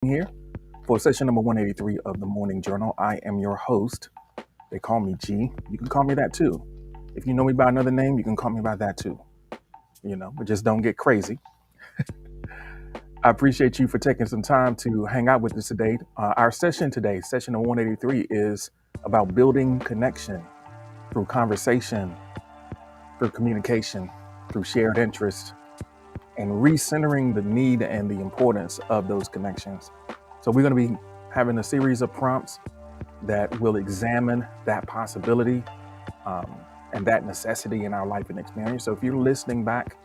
here for session number 183 of the Morning Journal. I am your host. They call me G. You can call me that too. If you know me by another name, you can call me by that too. But just don't get crazy. I appreciate you for taking some time to hang out with us today. Our session today, session number 183, is about building connection through conversation, through communication, through shared interest, and recentering the need and the importance of those connections. So, we're going to be having a series of prompts that will examine that possibility um, and that necessity in our life and experience. So, if you're listening back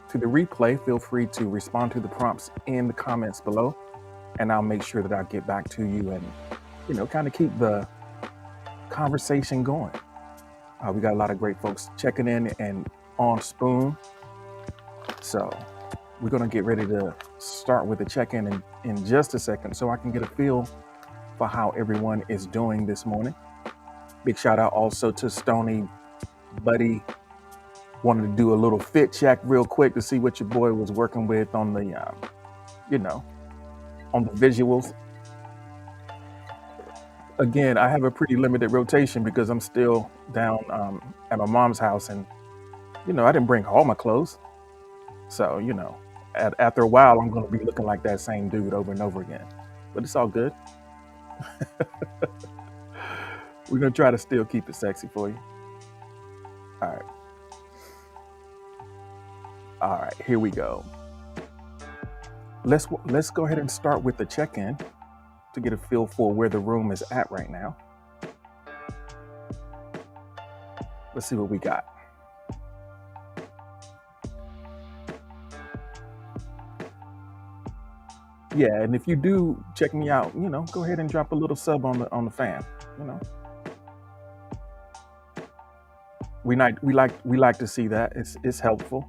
to the replay, feel free to respond to the prompts in the comments below, and I'll make sure that I get back to you and, kind of keep the conversation going. We got a lot of great folks checking in and on Spoon. So, we're going to get ready to start with the check-in in just a second so I can get a feel for how everyone is doing this morning. Big shout out also to Stony Buddy. Wanted to do a little fit check real quick to see what your boy was working with on the, on the visuals. Again, I have a pretty limited rotation because I'm still down at my mom's house, and I didn't bring all my clothes. So after a while, I'm going to be looking like that same dude over and over again. But it's all good. We're going to try to still keep it sexy for you. All right. All right, here we go. Let's go ahead and start with the check-in to get a feel for where the room is at right now. Let's see what we got. Yeah, and if you do check me out, go ahead and drop a little sub on the fan. We like to see that. It's helpful.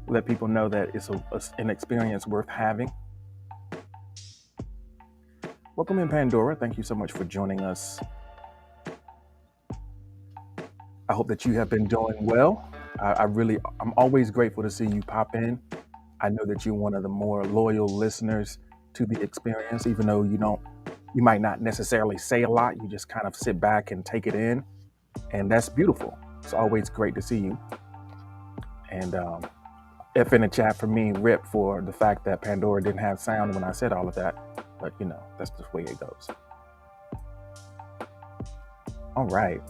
Let people know that it's an experience worth having. Welcome in, Pandora. Thank you so much for joining us. I hope that you have been doing well. I'm always grateful to see you pop in. I know that you're one of the more loyal listeners to the experience, even though you might not necessarily say a lot. You just kind of sit back and take it in, and that's beautiful. It's always great to see you. And F in the chat for me, rip for the fact that Pandora didn't have sound when I said all of that. But that's the way it goes. All right.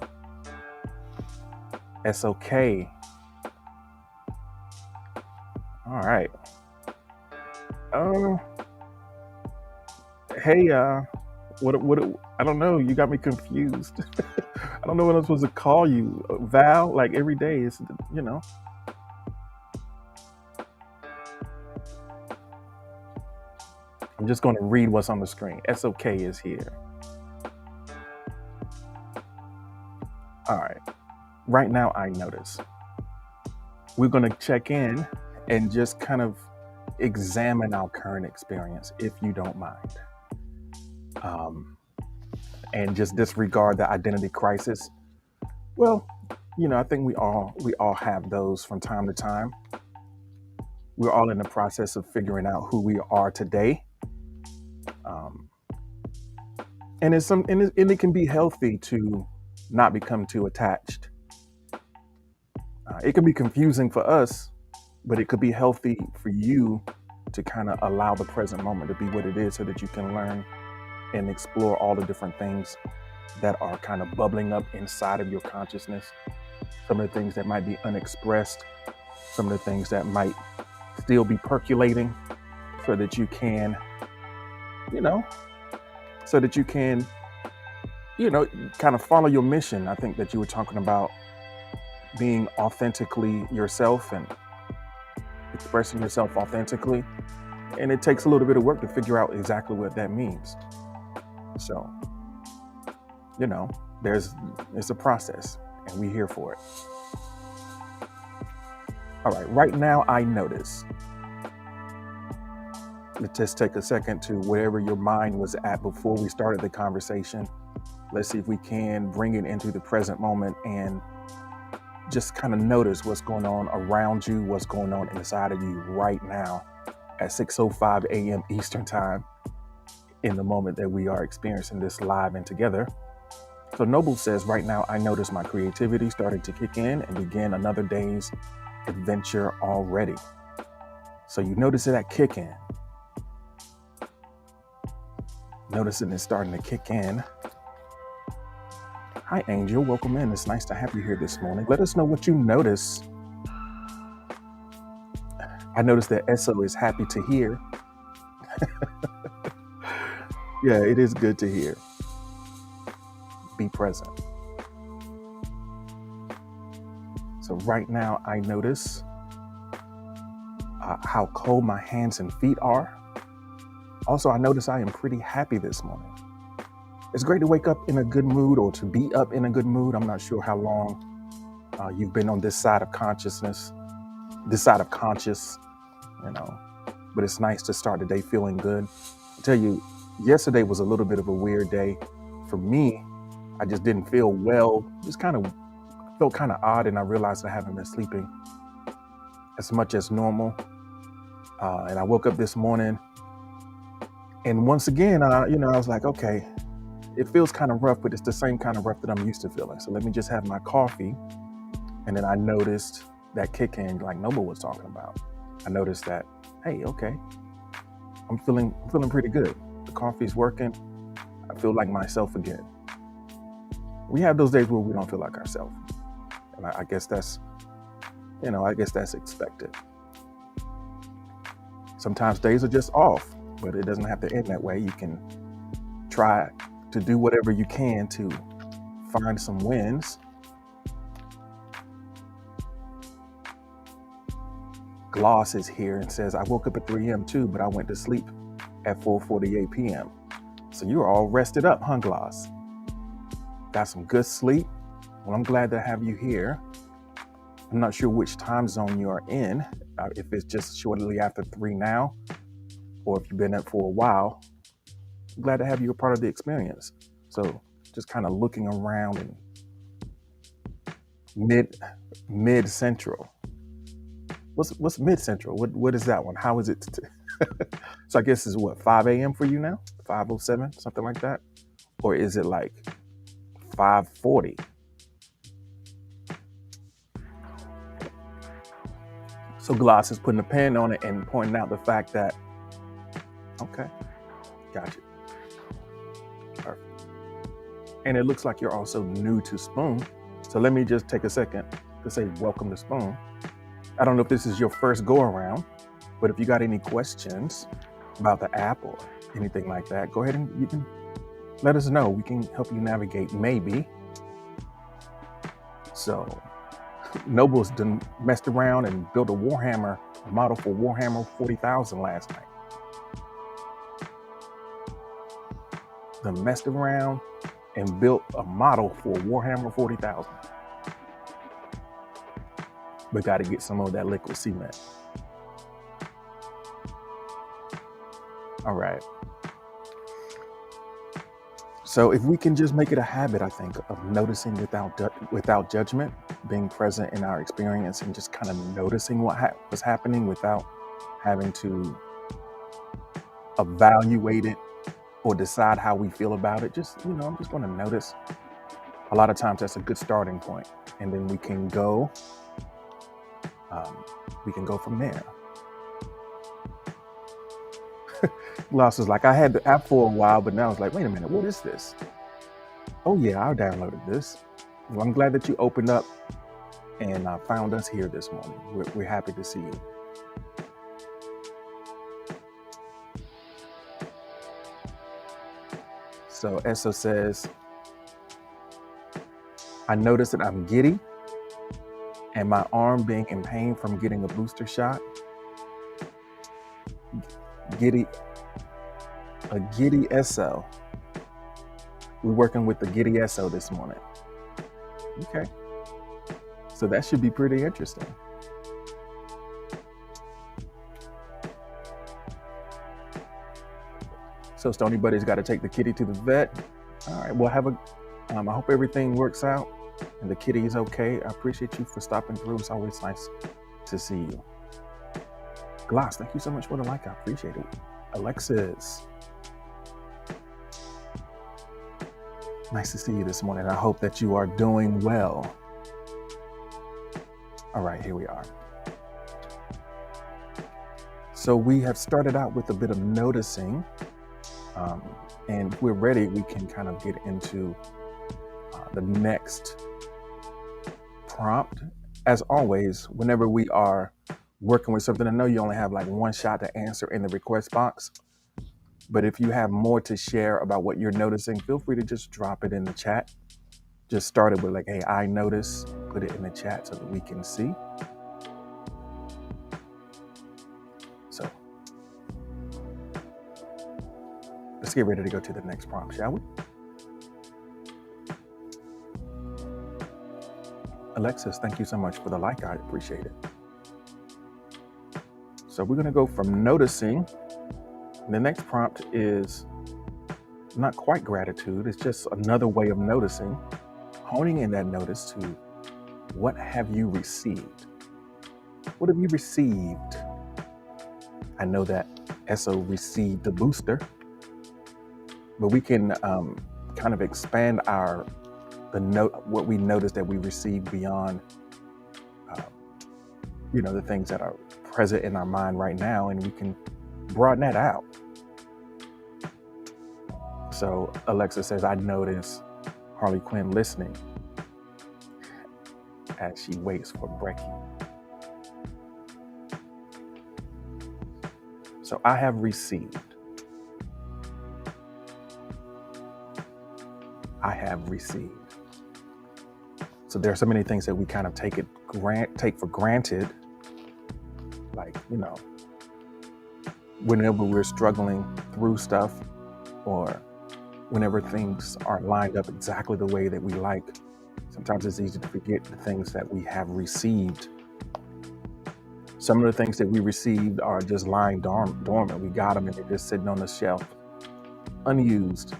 It's okay. All right. Hey, what? I don't know. You got me confused. I don't know what I'm supposed to call you. Val, like every day is, I'm just going to read what's on the screen. SOK is here. All right. Right now, I notice. We're going to check in and just kind of examine our current experience, if you don't mind. And just disregard the identity crisis. Well, I think we all have those from time to time. We're all in the process of figuring out who we are today. And it can be healthy to not become too attached. It can be confusing for us, but it could be healthy for you to kind of allow the present moment to be what it is so that you can learn and explore all the different things that are kind of bubbling up inside of your consciousness. Some of the things that might be unexpressed, some of the things that might still be percolating so that you can, kind of follow your mission. I think that you were talking about being authentically yourself and expressing yourself authentically. And it takes a little bit of work to figure out exactly what that means. So, it's a process, and we're here for it. All right, right now I notice. Let's just take a second to wherever your mind was at before we started the conversation. Let's see if we can bring it into the present moment and just kind of notice what's going on around you, what's going on inside of you right now. at 6:05 a.m. Eastern Time in the moment that we are experiencing this live and together. So Noble says, right now, I notice my creativity starting to kick in and begin another day's adventure already. So you notice that kick in. Noticing it starting to kick in. Hi, Angel. Welcome in. It's nice to have you here this morning. Let us know what you notice. I noticed that Esso is happy to hear. Yeah, it is good to hear. Be present. So right now, I notice how cold my hands and feet are. Also, I notice I am pretty happy this morning. It's great to wake up in a good mood or to be up in a good mood. I'm not sure how long you've been on this side of consciousness, this side of conscious, but it's nice to start the day feeling good. I tell you, yesterday was a little bit of a weird day for me. I just didn't feel well, just felt kind of odd, and I realized I haven't been sleeping as much as normal. And I woke up this morning, and once again, I was like, okay, it feels kind of rough, but it's the same kind of rough that I'm used to feeling. So let me just have my coffee. And then I noticed that kick in, like Noble was talking about. I noticed that, hey, okay, I'm feeling pretty good. The coffee's working. I feel like myself again. We have those days where we don't feel like ourselves. And I guess that's expected. Sometimes days are just off, but it doesn't have to end that way. You can try to do whatever you can to find some wins. Gloss is here and says, I woke up at 3 a.m. too, but I went to sleep at 4:48 p.m. So you're all rested up, huh, Gloss? Got some good sleep? Well, I'm glad to have you here. I'm not sure which time zone you are in, if it's just shortly after 3 now, or if you've been up for a while. I'm glad to have you a part of the experience. So just kind of looking around in mid-central. What's mid-central? What is that one? How is it? So I guess it's what, 5 a.m. for you now? 5:07, something like that? Or is it like 5:40? So Gloss is putting a pen on it and pointing out the fact that, okay, gotcha. Perfect. And it looks like you're also new to Spoon. So let me just take a second to say welcome to Spoon. I don't know if this is your first go around, but if you got any questions about the app or anything like that, go ahead and you can let us know. We can help you navigate, maybe. So Noble's done messed around and built a model for Warhammer 40,000 last night. Done messed around and built a model for Warhammer 40,000. But got to get some of that liquid cement. All right. So if we can just make it a habit, I think, of noticing without judgment, being present in our experience and just kind of noticing what's happening without having to evaluate it or decide how we feel about it. Just, I'm just going to notice. A lot of times that's a good starting point. And then we can go from there. Gloss is like, I had the app for a while, but now it's like, wait a minute, what is this? Oh yeah, I downloaded this. Well, I'm glad that you opened up and found us here this morning. We're happy to see you. So Esso says, I noticed that I'm giddy and my arm being in pain from getting a booster shot. A giddy Esso. We're working with the giddy Esso this morning. Okay. So that should be pretty interesting. So Stony Buddy's got to take the kitty to the vet. All right, we'll have I hope everything works out and the kitty is okay. I appreciate you for stopping through. It's always nice to see you. Gloss, thank you so much for the like. I appreciate it. Alexis, nice to see you this morning. I hope that you are doing well. All right, here we are. So we have started out with a bit of noticing, and if we're ready, we can kind of get into the next prompt. As always, whenever we are working with something, I know you only have like one shot to answer in the request box, but if you have more to share about what you're noticing, feel free to just drop it in the chat. Just start it with like, hey, I notice, put it in the chat so that we can see. So let's get ready to go to the next prompt, shall we? Alexis, thank you so much for the like. I appreciate it. So we're going to go from noticing. The next prompt is not quite gratitude. It's just another way of noticing, honing in that notice to what have you received? What have you received? I know that SO received the booster, but we can kind of expand what we notice that we received beyond, the things that are present in our mind right now, and we can broaden that out. So Alexa says, I notice Harley Quinn listening as she waits for Brecky. So I have received. I have received. So there are so many things that we kind of take for granted, like, whenever we're struggling through stuff, or whenever things aren't lined up exactly the way that we like, sometimes it's easy to forget the things that we have received. Some of the things that we received are just lying dormant. We got them and they're just sitting on the shelf, unused.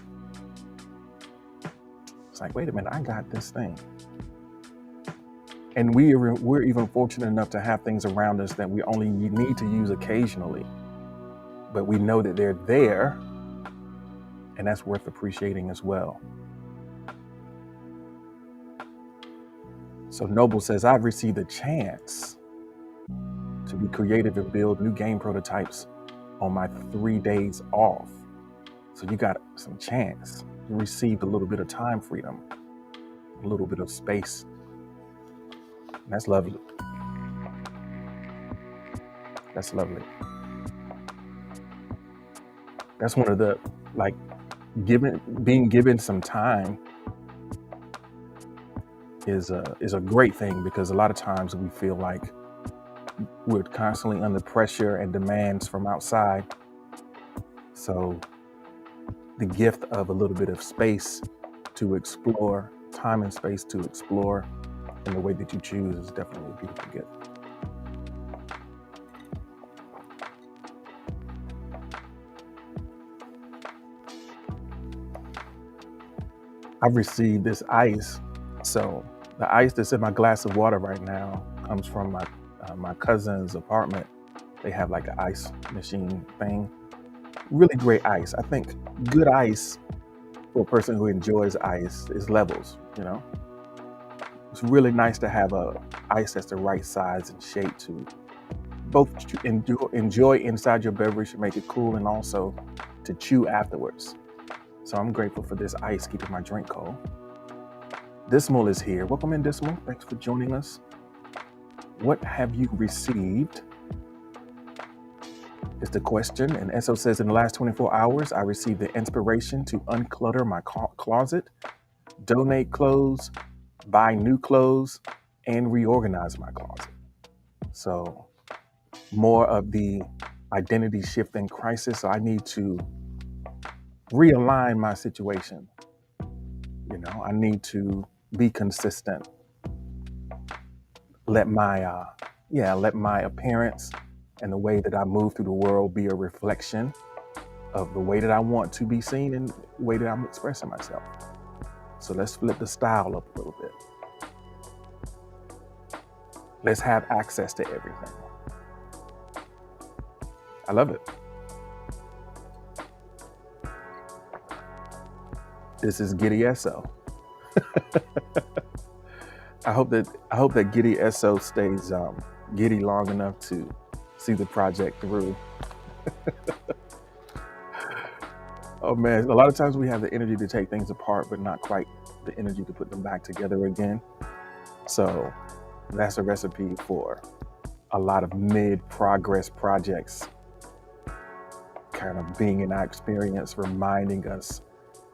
It's like, wait a minute, I got this thing. And we're even fortunate enough to have things around us that we only need to use occasionally, but we know that they're there, and that's worth appreciating as well. So Noble says, I've received a chance to be creative and build new game prototypes on my 3 days off. So you got some chance. You received a little bit of time freedom, a little bit of space. And that's lovely. That's lovely. That's one of the, being given some time is a great thing, because a lot of times we feel like we're constantly under pressure and demands from outside. So the gift of a little bit of space to explore, time and space to explore in the way that you choose, is definitely a beautiful gift. I've received this ice. So the ice that's in my glass of water right now comes from my cousin's apartment. They have like an ice machine thing. Really great ice. I think good ice for a person who enjoys ice is levels, It's really nice to have a ice that's the right size and shape to both enjoy inside your beverage to make it cool, and also to chew afterwards. So I'm grateful for this ice keeping my drink cold. Dismal is here. Welcome in, Dismal. Thanks for joining us. What have you received is the question. And SO says, in the last 24 hours, I received the inspiration to unclutter my closet, donate clothes, buy new clothes, and reorganize my closet. So more of the identity shift and crisis. So I need to realign my situation. I need to be consistent. Let my appearance and the way that I move through the world be a reflection of the way that I want to be seen and the way that I'm expressing myself. So let's flip the style up a little bit. Let's have access to everything. I love it. This is Giddy SO. I hope that Giddy SO stays giddy long enough to see the project through. Oh man, a lot of times we have the energy to take things apart, but not quite the energy to put them back together again. So that's a recipe for a lot of mid-progress projects kind of being in our experience, reminding us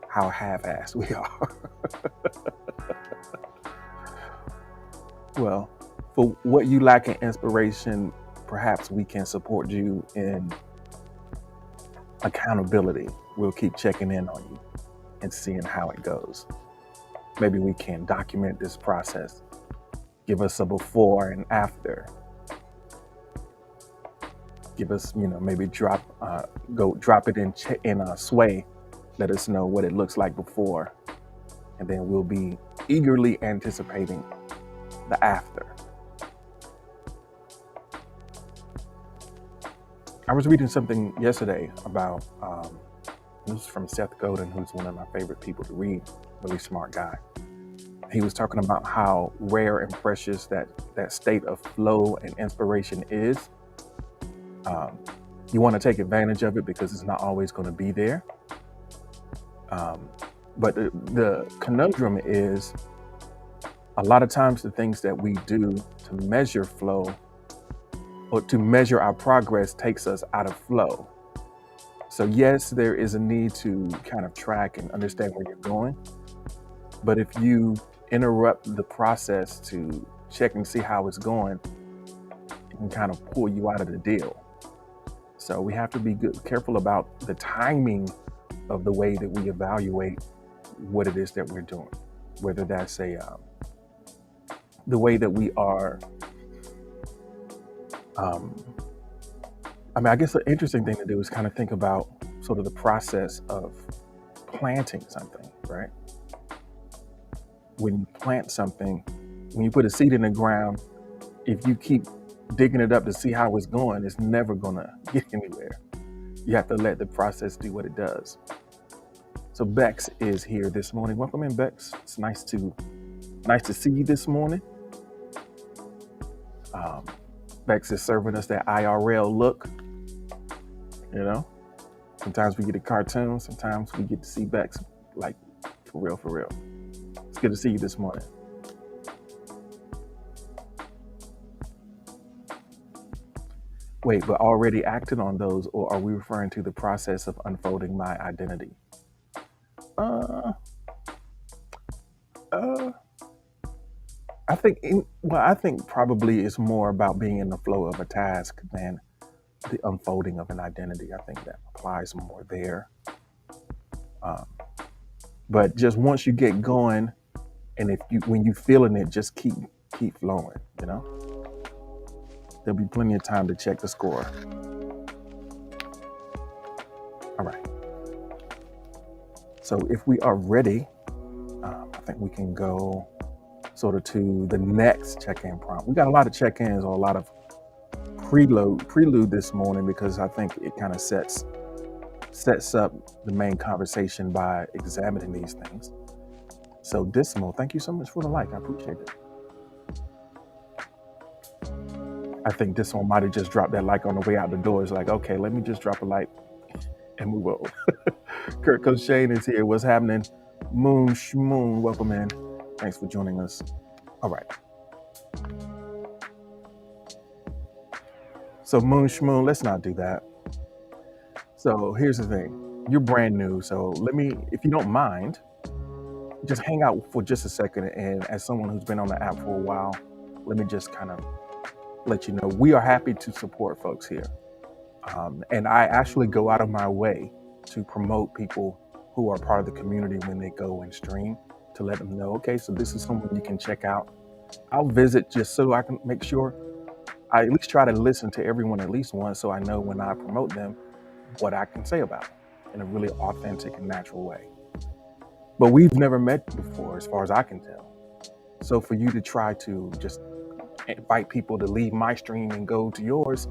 how half-assed we are. Well, for what you lack in inspiration, perhaps we can support you in accountability. We'll keep checking in on you and seeing how it goes. Maybe we can document this process, give us a before and after. Give us, maybe drop it in a sway. Let us know what it looks like before, and then we'll be eagerly anticipating the after. I was reading something yesterday about this is from Seth Godin, who's one of my favorite people to read. Really smart guy. He was talking about how rare and precious that state of flow and inspiration is. You want to take advantage of it because it's not always going to be there. But the conundrum is a lot of times the things that we do to measure flow or to measure our progress takes us out of flow. So yes, there is a need to kind of track and understand where you're going. But if you interrupt the process to check and see how it's going, it can kind of pull you out of the deal. So we have to be careful about the timing of the way that we evaluate what it is that we're doing, whether that's the way that we are. I guess the interesting thing to do is kind of think about sort of the process of planting something, right? When you plant something, when you put a seed in the ground, if you keep digging it up to see how it's going, it's never gonna get anywhere. You have to let the process do what it does. So Bex is here this morning. Welcome in, Bex. It's nice to see you this morning. Bex is serving us that IRL look. Sometimes we get a cartoon, sometimes we get to see Bex like for real. It's good to see you this morning. Wait, but already acted on those, or are we referring to the process of unfolding my identity? I think probably it's more about being in the flow of a task than the unfolding of an identity. I think that applies more there. But just once you get going, and when you feeling it, just keep flowing. There'll be plenty of time to check the score. All right. So if we are ready, I think we can go sort of to the next check-in prompt. We got a lot of check-ins or a lot of prelude this morning because I think it kind of sets up the main conversation by examining these things. So Dismal, thank you so much for the like. I appreciate it. I think Dismal might have just dropped that like on the way out the door. It's like, okay, let me just drop a like and move on. Kurt Coach Shane is here. What's happening? Moon Shmoon, welcome in. Thanks for joining us. All right. So Moon Shmoon, let's not do that. So here's the thing. You're brand new. So if you don't mind, just hang out for just a second. And as someone who's been on the app for a while, let me just kind of let you know, we are happy to support folks here. And I actually go out of my way to promote people who are part of the community when they go and stream, to let them know, okay, so this is someone you can check out. I'll visit just so I can make sure I at least try to listen to everyone at least once, so I know when I promote them what I can say about them in a really authentic and natural way. But we've never met before, as far as I can tell. So for you to try to just invite people to leave my stream and go to yours,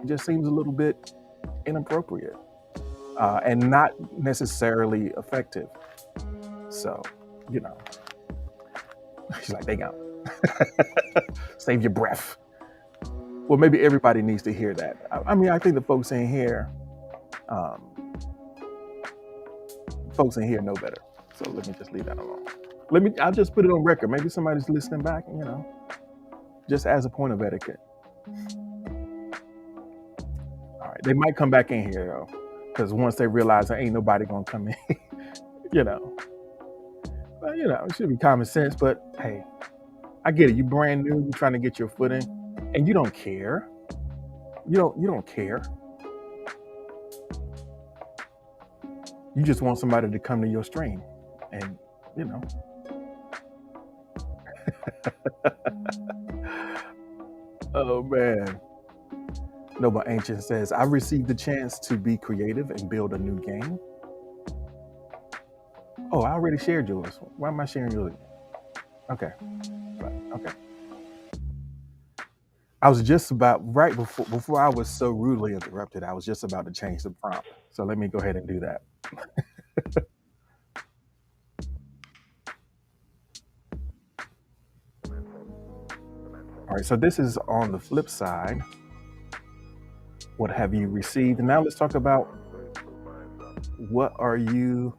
it just seems a little bit inappropriate, and not necessarily effective. So, you know, she's like, they got save your breath. Well, maybe everybody needs to hear that. I mean, I think the um, folks in here know better. So let me just leave that alone. I'll just put it on record. Maybe somebody's listening back, just as a point of etiquette. All right. They might come back in here though, because once they realize there ain't nobody gonna come in, you know. Well, it should be common sense, but hey, I get it. You brand new, you're trying to get your footing, and you don't care. You don't care. You just want somebody to come to your stream. And you know. Oh man. Noble Ancient says, I received the chance to be creative and build a new game. Oh, I already shared yours. Why am I sharing yours? Okay. Okay. I was just about right before I was so rudely interrupted. I was just about to change the prompt. So let me go ahead and do that. All right. So this is on the flip side. What have you received? And now let's talk about what are you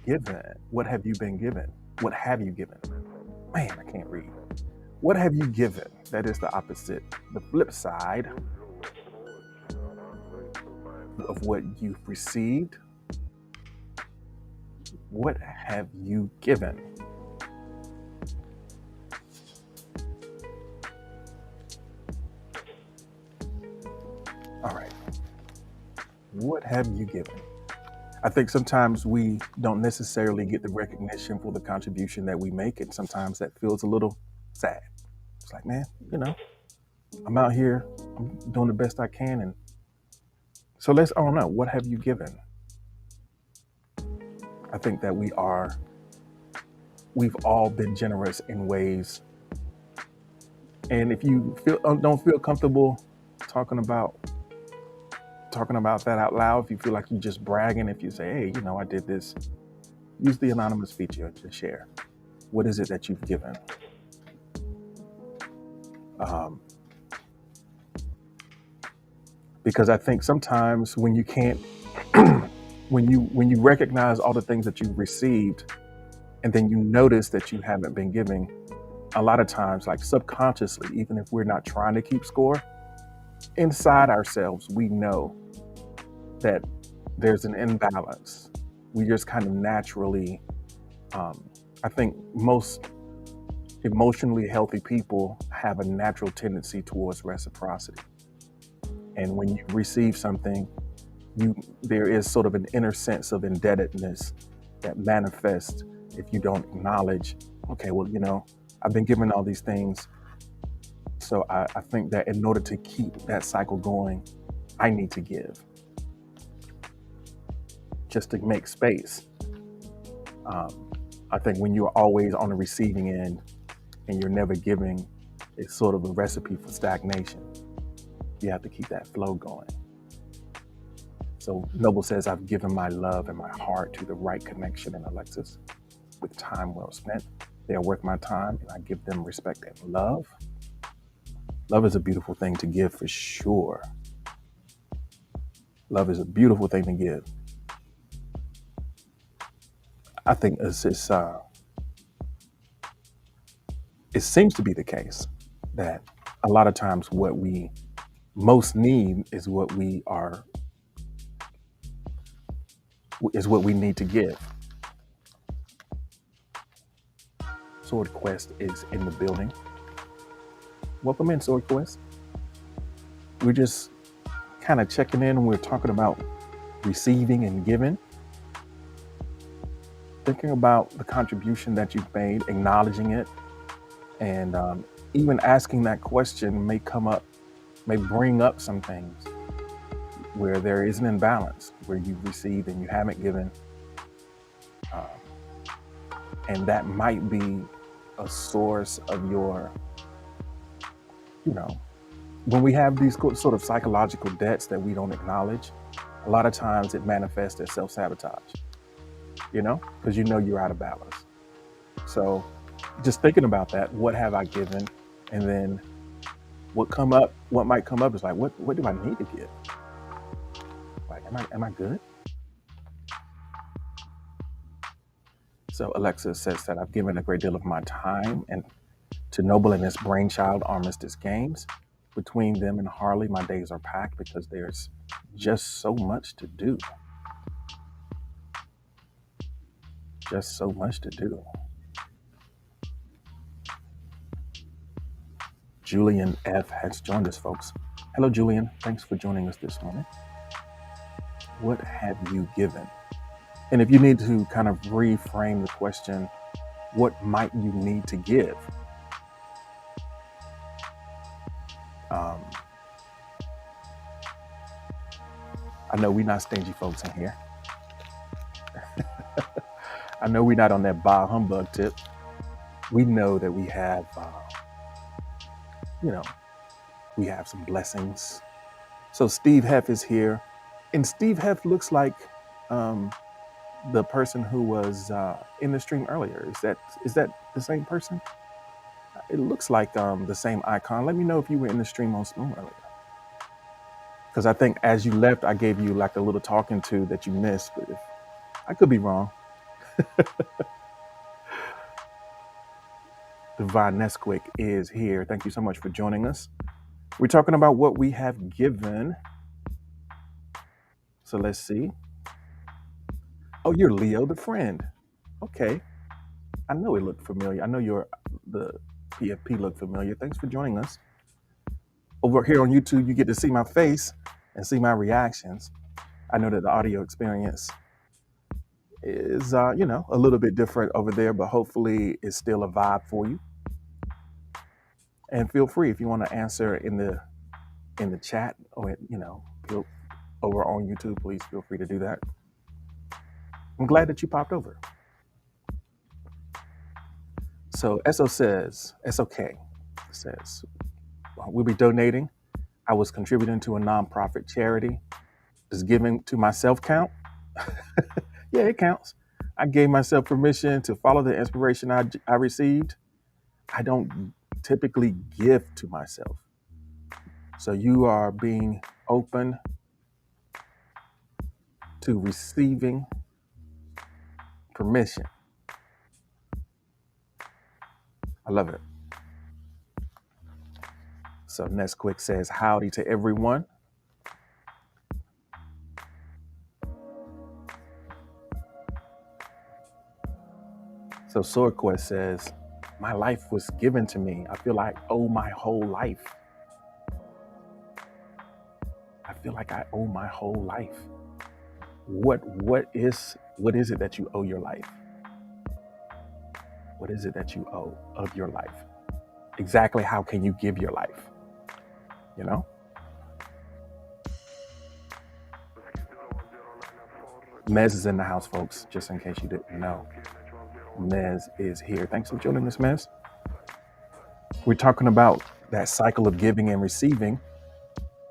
given? What have you been given? What have you given? Man, I can't read. What have you given? That is the opposite. The flip side of what you've received. What have you given? All right. What have you given? I think sometimes we don't necessarily get the recognition for the contribution that we make, and sometimes that feels a little sad. It's like, man, I'm out here, I'm doing the best I can, and so let's own up. What have you given? I think that we've all been generous in ways, and if you don't feel comfortable talking about that out loud, if you feel like you're just bragging, if you say, hey, I did this, use the anonymous feature and just share. What is it that you've given? Because I think sometimes when you can't, when you recognize all the things that you've received, and then you notice that you haven't been giving, a lot of times, like subconsciously, even if we're not trying to keep score, inside ourselves, we know that there's an imbalance. We just kind of naturally, I think most emotionally healthy people have a natural tendency towards reciprocity. And when you receive something, there is sort of an inner sense of indebtedness that manifests if you don't acknowledge, okay, well, I've been given all these things. So I think that in order to keep that cycle going, I need to give just to make space. I think when you're always on the receiving end and you're never giving, it's sort of a recipe for stagnation. You have to keep that flow going. So Noble says, I've given my love and my heart to the right connection and Alexis with time well spent. They are worth my time and I give them respect and love. Love is a beautiful thing to give for sure. Love is a beautiful thing to give. I think it seems to be the case that a lot of times what we most need is what we need to give. Sword Quest is in the building. Welcome in, Sword Quest. We're just kind of checking in and we're talking about receiving and giving. Thinking about the contribution that you've made, acknowledging it, and even asking that question may bring up some things where there is an imbalance, where you've received and you haven't given. And that might be a source of your when we have these sort of psychological debts that we don't acknowledge, a lot of times it manifests as self-sabotage, because you're out of balance. So just thinking about that, what have I given? And then what might come up is like, what do I need to give? Like, am I good? So Alexa says that I've given a great deal of my time and to Noble and his brainchild Armistice Games. Between them and Harley, my days are packed because there's just so much to do. Just so much to do. Julian F. has joined us, folks. Hello, Julian. Thanks for joining us this morning. What have you given? And if you need to kind of reframe the question, what might you need to give? I know we're not stingy folks in here. I know we're not on that bah humbug tip. We know that we have, we have some blessings. So Steve Heff is here. And Steve Heff looks like the person who was in the stream earlier. Is that the same person? It looks like the same icon. Let me know if you were in the stream on Spoon earlier. Because I think as you left, I gave you like a little talking to that you missed. But I could be wrong. Divine Nesquik is here. Thank you so much for joining us. We're talking about what we have given. So let's see. Oh, you're Leo the friend. Okay. I know it looked familiar. I know the PFP looked familiar. Thanks for joining us. Over here on YouTube, you get to see my face and see my reactions. I know that the audio experience is, a little bit different over there, but hopefully it's still a vibe for you. And feel free if you want to answer in the chat or over on YouTube, please feel free to do that. I'm glad that you popped over. So SOK says, we'll be donating. I was contributing to a nonprofit charity. Does giving to myself count? Yeah, it counts. I gave myself permission to follow the inspiration I received. I don't typically give to myself. So you are being open to receiving permission. I love it. So Nesquik says, howdy to everyone. So SwordQuest says, my life was given to me. I feel like I owe my whole life. I feel like I owe my whole life. What is it that you owe your life? What is it that you owe of your life? Exactly how can you give your life? Mez is in the house, folks, just in case you didn't know. Mez is here. Thanks for joining us, Mez. We're talking about that cycle of giving and receiving.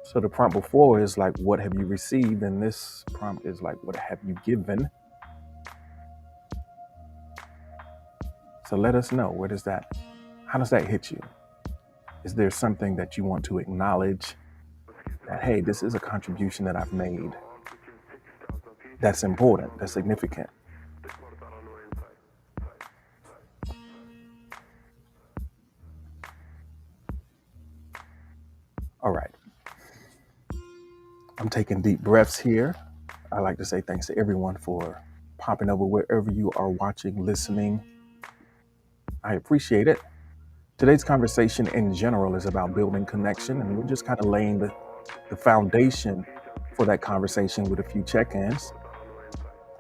So the prompt before is like, what have you received? And this prompt is like, what have you given? So let us know, how does that hit you? Is there something that you want to acknowledge that, hey, this is a contribution that I've made that's important, that's significant? All right. I'm taking deep breaths here. I'd like to say thanks to everyone for popping over wherever you are watching, listening. I appreciate it. Today's conversation in general is about building connection, and we're just kind of laying the foundation for that conversation with a few check-ins.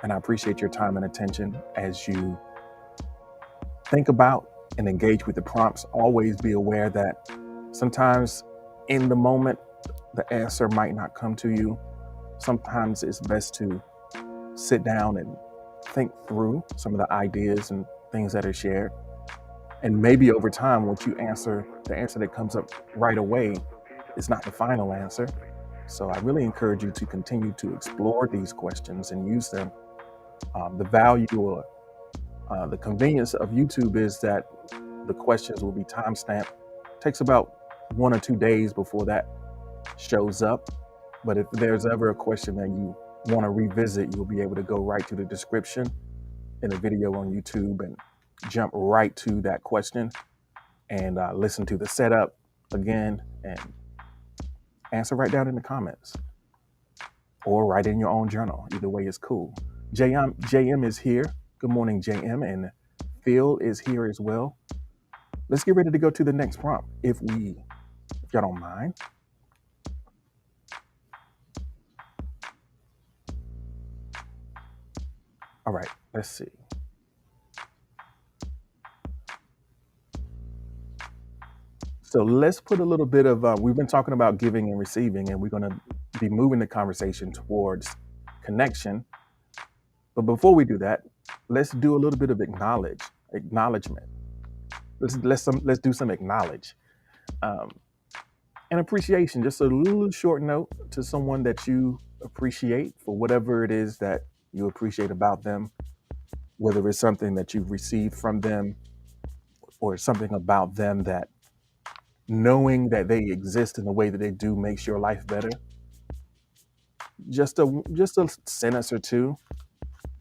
And I appreciate your time and attention as you think about and engage with the prompts. Always be aware that sometimes in the moment, the answer might not come to you. Sometimes it's best to sit down and think through some of the ideas and things that are shared. And maybe over time, once you answer, the answer that comes up right away It's not the final answer. So I really encourage you to continue to explore these questions and use them. The value or the convenience of YouTube is that the questions will be timestamped. Takes about 1 or 2 days before that shows up. But if there's ever a question that you want to revisit, you'll be able to go right to the description in the video on YouTube and jump right to that question and listen to the setup again and answer right down in the comments or write in your own journal. Either way is cool. JM is here. Good morning, JM. And Phil is here as well. Let's get ready to go to the next prompt if y'all don't mind. All right, let's see. So let's put a little bit of, we've been talking about giving and receiving, and we're going to be moving the conversation towards connection. But before we do that, let's do a little bit of acknowledgement. Let's do some acknowledge and appreciation. Just a little short note to someone that you appreciate for whatever it is that you appreciate about them, whether it's something that you've received from them or something about them that knowing that they exist in the way that they do makes your life better. Just a sentence or two.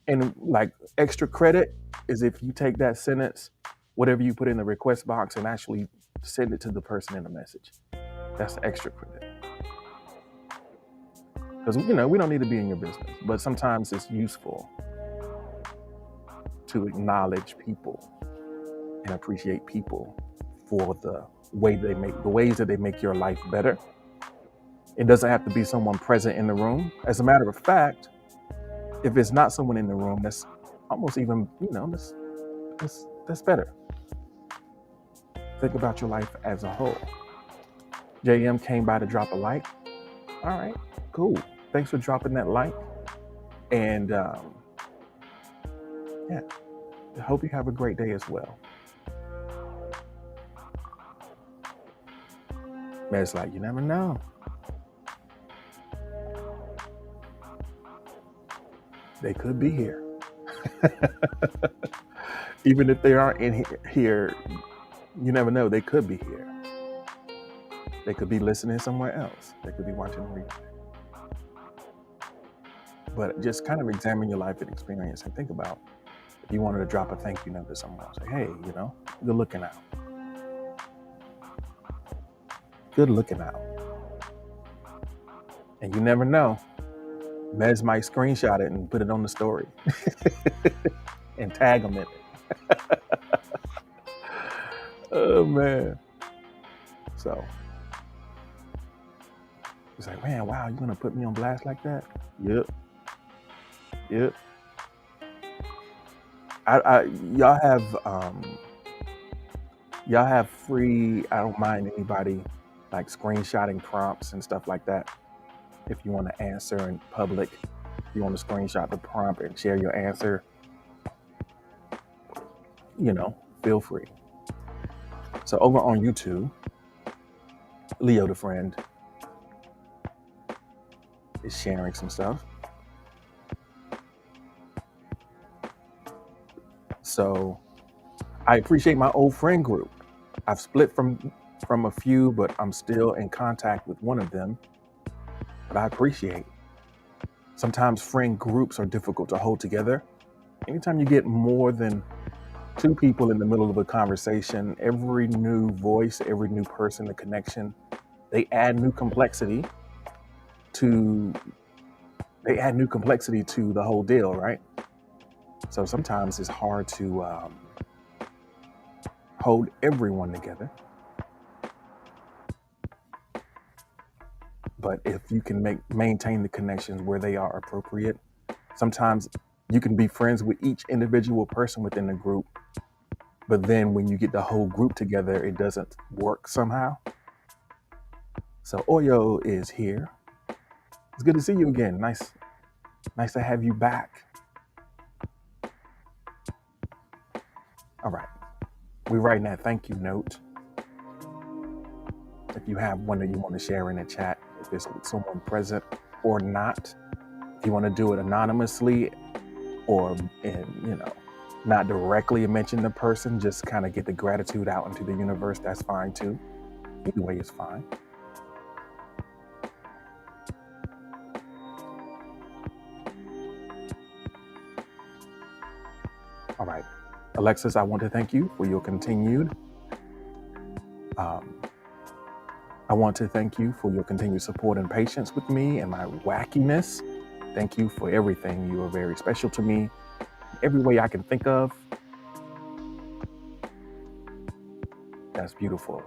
And like extra credit is if you take that sentence, whatever you put in the request box, and actually send it to the person in the message. That's extra credit. Because we don't need to be in your business, but sometimes it's useful to acknowledge people and appreciate people for the ways that they make your life better. It doesn't have to be someone present in the room. As a matter of fact, if it's not someone in the room, that's almost even, that's better. Think about your life as a whole. JM came by to drop a like. All right, cool. Thanks for dropping that like. And I hope you have a great day as well. Man, it's like, you never know. They could be here. Even if they aren't in here, you never know. They could be here. They could be listening somewhere else. They could be watching the replay. But just kind of examine your life and experience and think about if you wanted to drop a thank you note to someone. Say, hey, good looking out. Good looking out. And you never know. Mez might screenshot it and put it on the story and tag them in it. Oh, man. So it's like, man, wow, you're going to put me on blast like that? Yep. Y'all have free, I don't mind anybody like screenshotting prompts and stuff like that. If you want to answer in public, if you want to screenshot the prompt and share your answer, feel free. So over on YouTube, Leo the friend is sharing some stuff. So I appreciate my old friend group. I've split from a few, but I'm still in contact with one of them. But I appreciate. Sometimes friend groups are difficult to hold together. Anytime you get more than two people in the middle of a conversation, every new voice, every new person, the connection, they add new complexity to the whole deal, right? So sometimes it's hard to hold everyone together. But if you can maintain the connections where they are appropriate, sometimes you can be friends with each individual person within the group. But then when you get the whole group together, it doesn't work somehow. So Oyo is here. It's good to see you again. Nice to have you back. All right. We're writing that thank you note. if you have one that you want to share in the chat, if it's with someone present or not, if you want to do it anonymously or, not directly mention the person, just kind of get the gratitude out into the universe, that's fine too. Either way is fine. All right. Alexis, I want to thank you for your continued I want to thank you for your continued support and patience with me and my wackiness. Thank you for everything. You are very special to me. Every way I can think of. That's beautiful.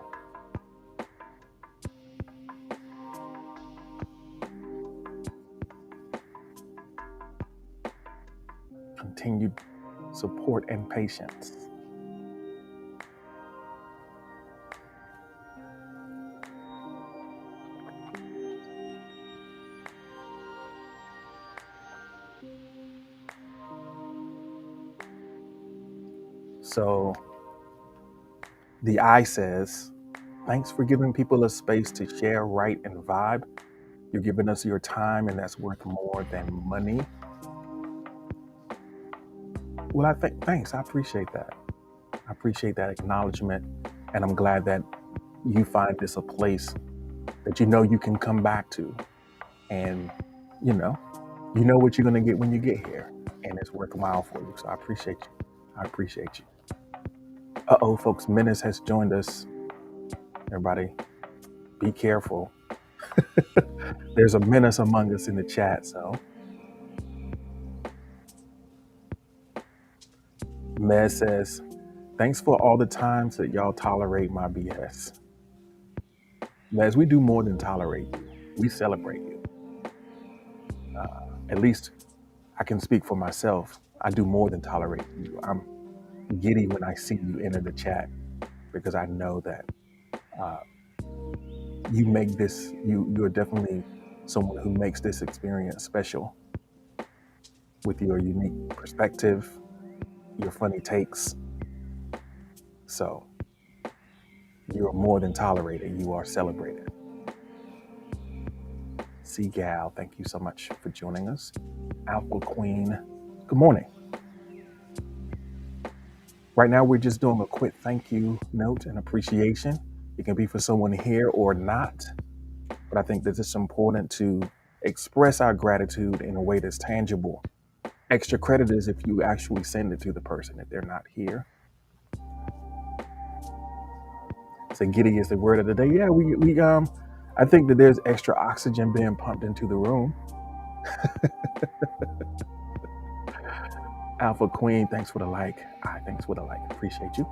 Continued support and patience. So the I says, thanks for giving people a space to share, write, and vibe. You're giving us your time, and that's worth more than money. Well, thanks. I appreciate that. I appreciate that acknowledgement, and I'm glad that you find this a place that you can come back to, and you know what you're gonna get when you get here, and it's worthwhile for you. So I appreciate you. I appreciate you. Folks, Menace has joined us. Everybody, be careful. There's a menace among us in the chat, so. Mez says, thanks for all the times that y'all tolerate my BS. Mez, we do more than tolerate you. We celebrate you. At least I can speak for myself. I do more than tolerate you. I'm giddy when I see you enter the chat because I know that you make this, you're definitely someone who makes this experience special with your unique perspective, your funny takes. So you are more than tolerated. You are celebrated. Seagal, thank you so much for joining us. Alpha Queen, good morning. Right now, we're just doing a quick thank you note and appreciation. It can be for someone here or not, but I think that it's important to express our gratitude in a way that's tangible. Extra credit is if you actually send it to the person if they're not here. So giddy is the word of the day. Yeah, we I think that there's extra oxygen being pumped into the room. Alpha Queen, thanks for the like. Thanks for the like. Appreciate you.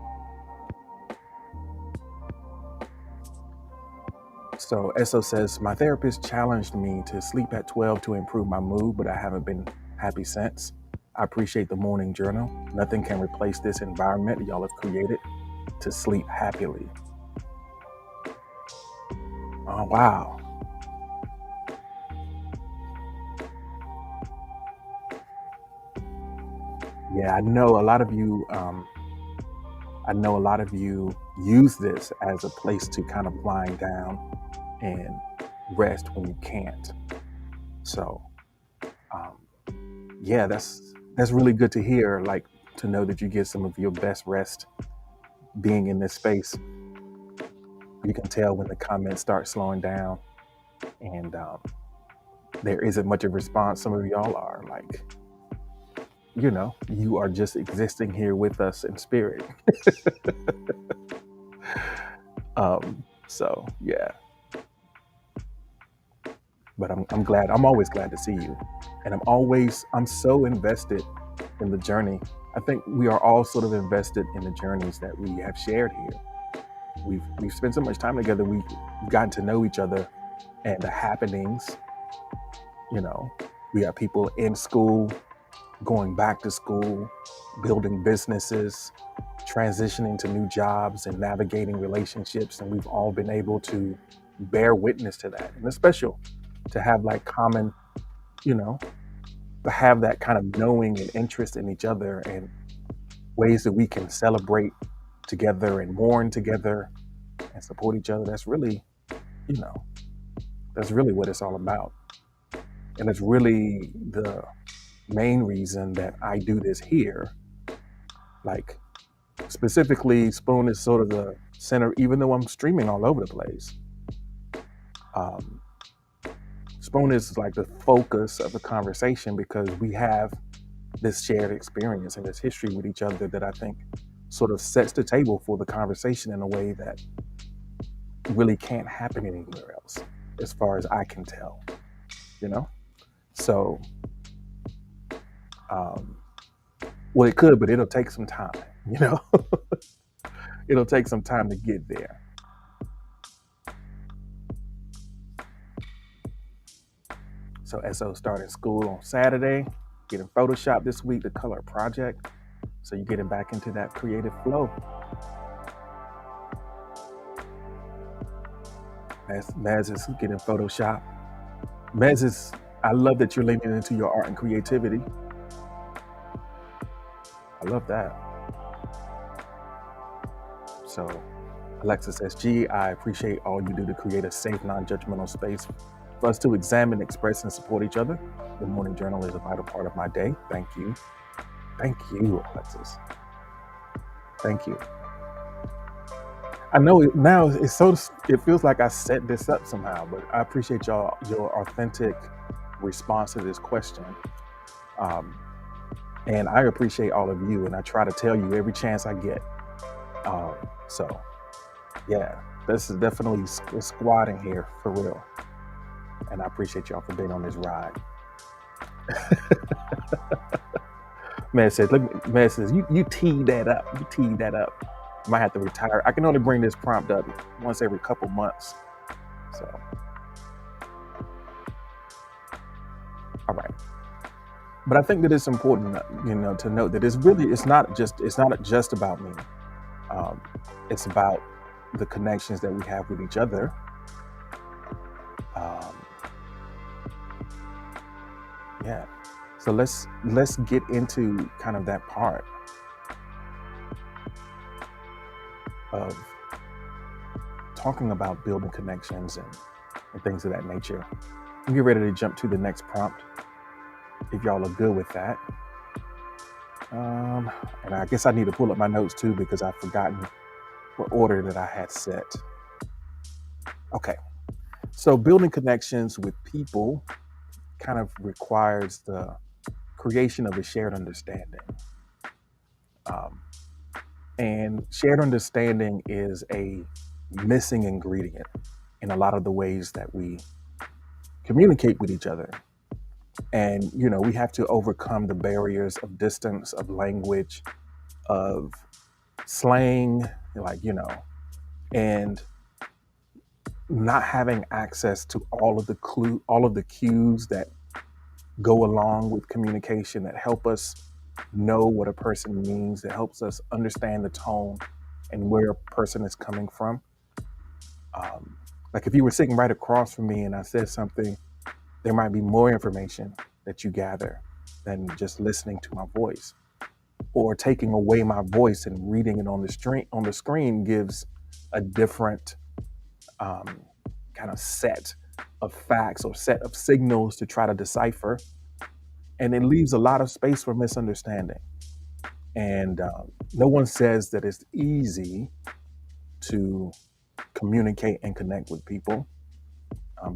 So Esso says, my therapist challenged me to sleep at 12 to improve my mood, but I haven't been happy since. I appreciate the morning journal. Nothing can replace this environment y'all have created to sleep happily. Oh, wow. Yeah, I know a lot of you use this as a place to kind of wind down and rest when you can't. So yeah, that's really good to hear, like to know that you get some of your best rest being in this space. You can tell when the comments start slowing down and there isn't much of a response. Some of y'all are like, you are just existing here with us in spirit. So yeah, but I'm glad. I'm always glad to see you, and I'm so invested in the journey. I think we are all sort of invested in the journeys that we have shared here. We've spent so much time together. We've gotten to know each other and the happenings. We got people in school, going back to school, building businesses, transitioning to new jobs and navigating relationships. And we've all been able to bear witness to that. And it's special to have like common, to have that kind of knowing and interest in each other and ways that we can celebrate together and mourn together and support each other. That's really you know, that's really what it's all about. And it's really the main reason that I do this here. Like, specifically, Spoon is sort of the center, even though I'm streaming all over the place. Um, Spoon is like the focus of the conversation because we have this shared experience and this history with each other that I think sort of sets the table for the conversation in a way that really can't happen anywhere else, as far as I can tell, you know? So, um, well, it could, but it'll take some time, you know? It'll take some time to get there. So SO started school on Saturday, getting Photoshop this week, the color project. So you're getting back into that creative flow. Maz is getting Photoshop. Maz is, I love that you're leaning into your art and creativity. I love that. So Alexa says, G, I appreciate all you do to create a safe, non-judgmental space for us to examine, express, and support each other. The Morning Journal is a vital part of my day. Thank you. Thank you, Alexis. Thank you. I know now it's so, it feels like I set this up somehow, but I appreciate your authentic response to this question. And I appreciate all of you, and I try to tell you every chance I get. So yeah, this is definitely a squad in here for real. And I appreciate y'all for being on this ride. Man says, you teed that up. You teed that up. I might have to retire. I can only bring this prompt up once every couple months. So, all right. But I think that it's important, to note that it's not just about me. It's about the connections that we have with each other. Yeah. So let's get into kind of that part of talking about building connections and things of that nature. I'm get ready to jump to the next prompt, if y'all are good with that. And I guess I need to pull up my notes too because I've forgotten what order that I had set. Okay. So building connections with people kind of requires the creation of a shared understanding. And shared understanding is a missing ingredient in a lot of the ways that we communicate with each other. And, we have to overcome the barriers of distance, of language, of slang, and not having access to all of the cues that go along with communication that help us know what a person means, that helps us understand the tone and where a person is coming from. Like if you were sitting right across from me and I said something, there might be more information that you gather than just listening to my voice. Or taking away my voice and reading it on the screen gives a different kind of set of facts or set of signals to try to decipher. And it leaves a lot of space for misunderstanding. And no one says that it's easy to communicate and connect with people.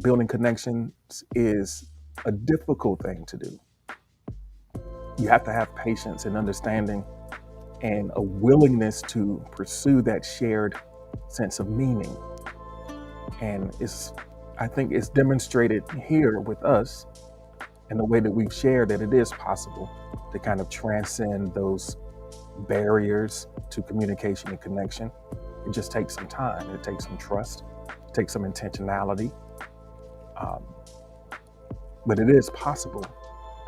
Building connections is a difficult thing to do. You have to have patience and understanding and a willingness to pursue that shared sense of meaning. And I think it's demonstrated here with us in the way that we've shared that it is possible to kind of transcend those barriers to communication and connection. It just takes some time. It takes some trust. It takes some intentionality. But it is possible.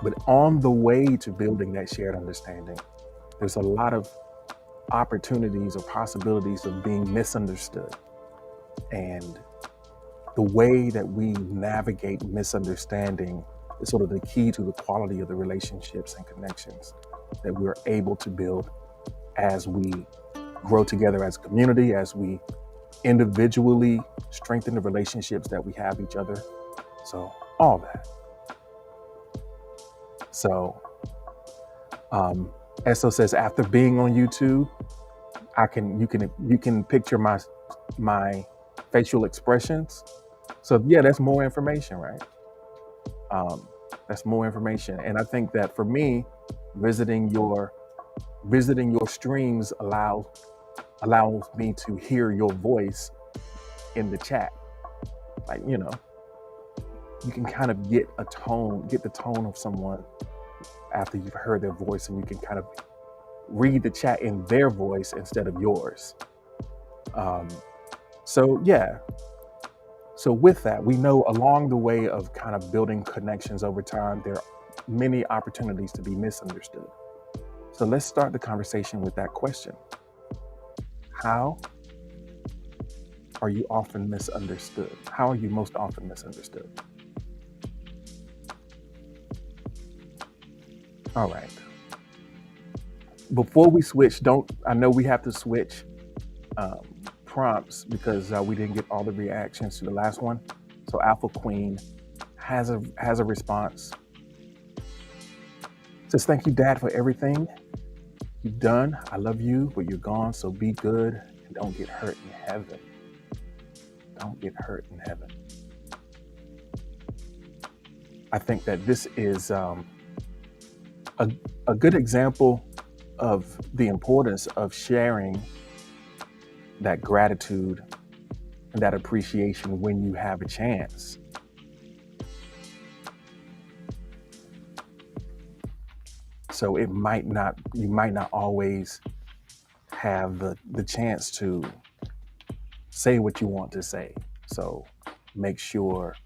But on the way to building that shared understanding, there's a lot of opportunities or possibilities of being misunderstood. And the way that we navigate misunderstanding is sort of the key to the quality of the relationships and connections that we're able to build as we grow together as a community, as we individually strengthen the relationships that we have each other. So all that. So Esso says, after being on YouTube, you can picture my facial expressions. So yeah, that's more information, right? That's more information. And I think that for me, visiting your streams allows me to hear your voice in the chat. Like, you can kind of get the tone of someone after you've heard their voice, and you can kind of read the chat in their voice instead of yours. So yeah. So with that, we know along the way of kind of building connections over time, there are many opportunities to be misunderstood. So let's start the conversation with that question. How are you often misunderstood? How are you most often misunderstood? All right. Before we switch, I know we have to switch prompts because we didn't get all the reactions to the last one. So Alpha Queen has a response. Says, thank you, Dad, for everything you've done. I love you, but you're gone, so be good and don't get hurt in heaven. Don't get hurt in heaven. I think that this is a good example of the importance of sharing that gratitude and that appreciation when you have a chance. So you might not always have the chance to say what you want to say. So make sure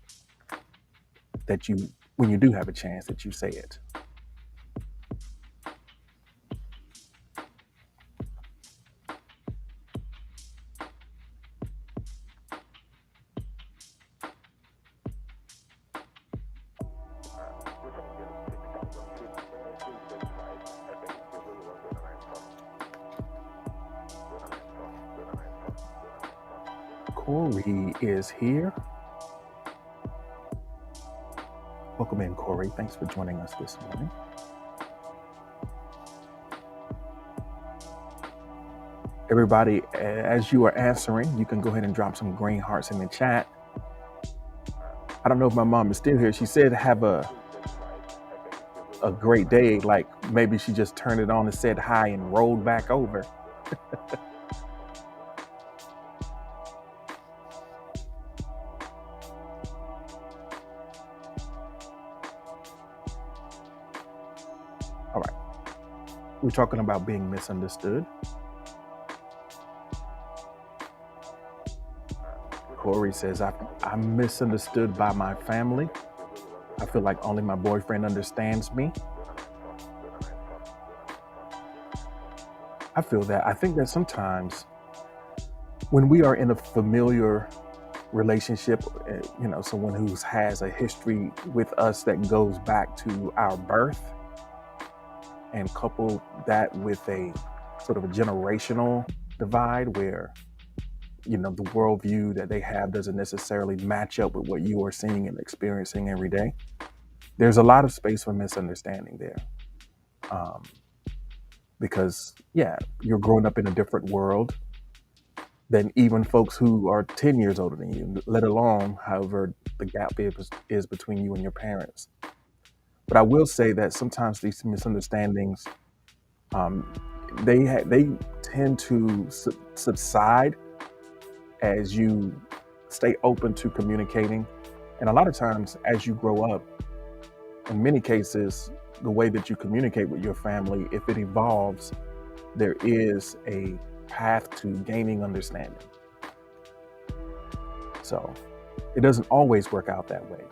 that when you do have a chance, that you say it. Corey is here. Welcome in, Corey. Thanks for joining us this morning. Everybody, as you are answering, you can go ahead and drop some green hearts in the chat. I don't know if my mom is still here. She said have a great day. Like maybe she just turned it on and said hi and rolled back over. All right. We're talking about being misunderstood. Corey says, I'm misunderstood by my family. I feel like only my boyfriend understands me. I feel that. I think that sometimes when we are in a familiar relationship, someone who has a history with us that goes back to our birth, and couple that with a sort of a generational divide where, the worldview that they have doesn't necessarily match up with what you are seeing and experiencing every day. There's a lot of space for misunderstanding there. Because, you're growing up in a different world than even folks who are 10 years older than you, let alone however the gap is between you and your parents. But I will say that sometimes these misunderstandings, they tend to subside as you stay open to communicating. And a lot of times as you grow up, in many cases, the way that you communicate with your family, if it evolves, there is a path to gaining understanding. So it doesn't always work out that way.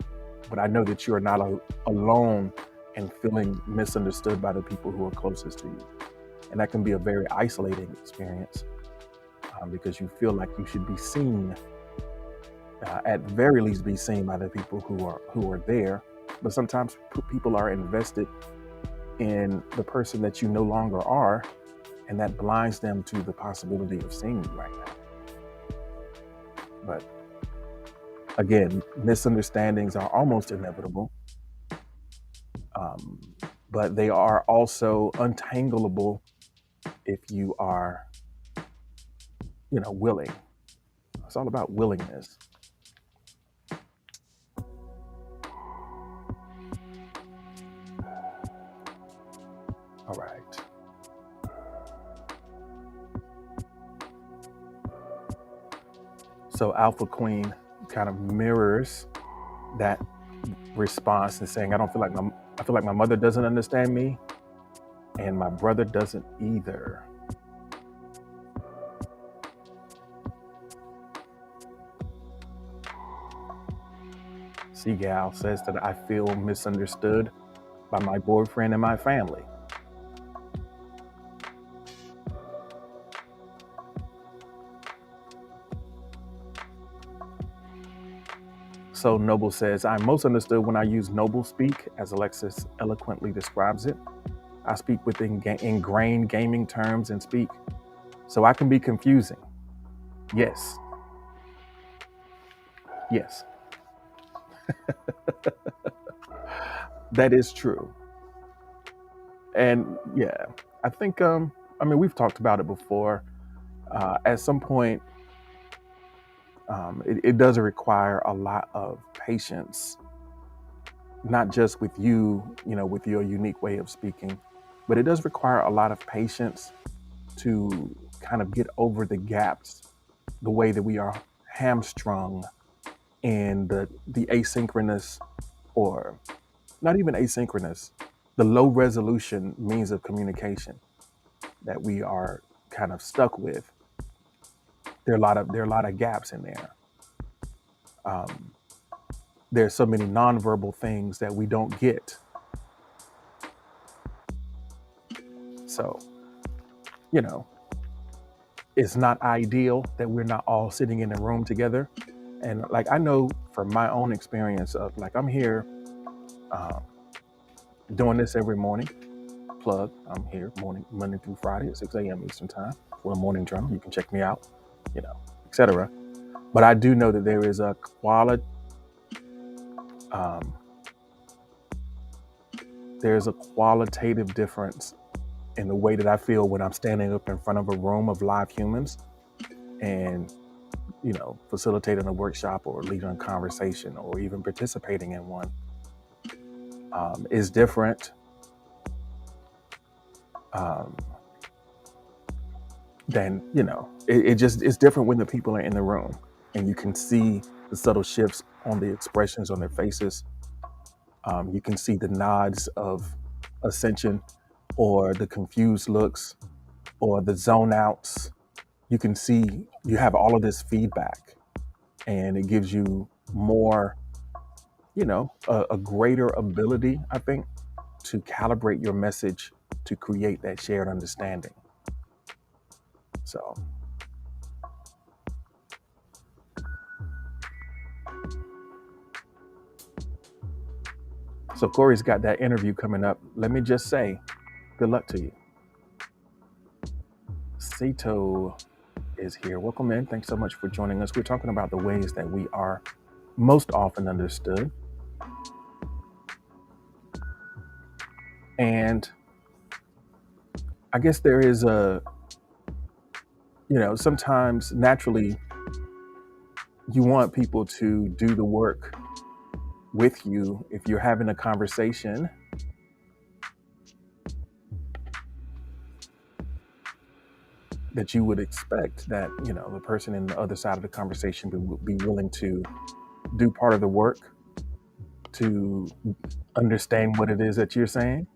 But I know that you are not alone in feeling misunderstood by the people who are closest to you. And that can be a very isolating experience because you feel like you should be seen, at very least be seen by the people who are there. But sometimes people are invested in the person that you no longer are, and that blinds them to the possibility of seeing you right now. But again, misunderstandings are almost inevitable, um, but they are also untangleable if you are, willing. It's all about willingness. All right. So Alpha Queen kind of mirrors that response and saying, I feel like my mother doesn't understand me, and my brother doesn't either. Seagal says that I feel misunderstood by my boyfriend and my family. So Noble says, I'm most understood when I use noble speak, as Alexis eloquently describes it. I speak with ingrained gaming terms and speak, so I can be confusing. Yes. Yes. That is true. And yeah, I think, we've talked about it before. At some point, it does require a lot of patience, not just with you, with your unique way of speaking, but it does require a lot of patience to kind of get over the gaps, the way that we are hamstrung in the asynchronous, or not even asynchronous, the low resolution means of communication that we are kind of stuck with. There are a lot of gaps in there. Um, there's so many nonverbal things that we don't get. So, you know, it's not ideal that we're not all sitting in a room together. And like, I know from my own experience of like, I'm here um, doing this every morning. Plug, I'm here Monday through Friday at 6 a.m. Eastern Time for a morning journal. You can check me out, etc. But I do know that there is a um, there's a qualitative difference in the way that I feel when I'm standing up in front of a room of live humans and, facilitating a workshop or leading a conversation or even participating in one, is different. Um, then, it's different when the people are in the room and you can see the subtle shifts on the expressions on their faces. You can see the nods of ascension or the confused looks or the zone outs. You can see you have all of this feedback, and it gives you more, a greater ability, I think, to calibrate your message to create that shared understanding. So Corey's got that interview coming up. Let me just say, good luck to you. Sato is here. Welcome in. Thanks so much for joining us. We're talking about the ways that we are most often understood. And I guess there is sometimes naturally you want people to do the work with you if you're having a conversation. That you would expect that, the person in the other side of the conversation would be willing to do part of the work to understand what it is that you're saying.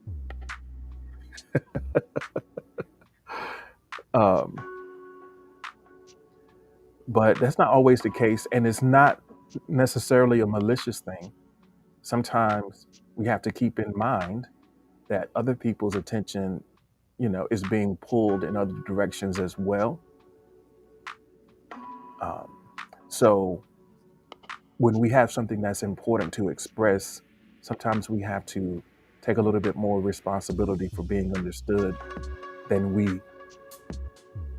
Um, but that's not always the case, and it's not necessarily a malicious thing. Sometimes we have to keep in mind that other people's attention, is being pulled in other directions as well. So when we have something that's important to express, sometimes we have to take a little bit more responsibility for being understood than we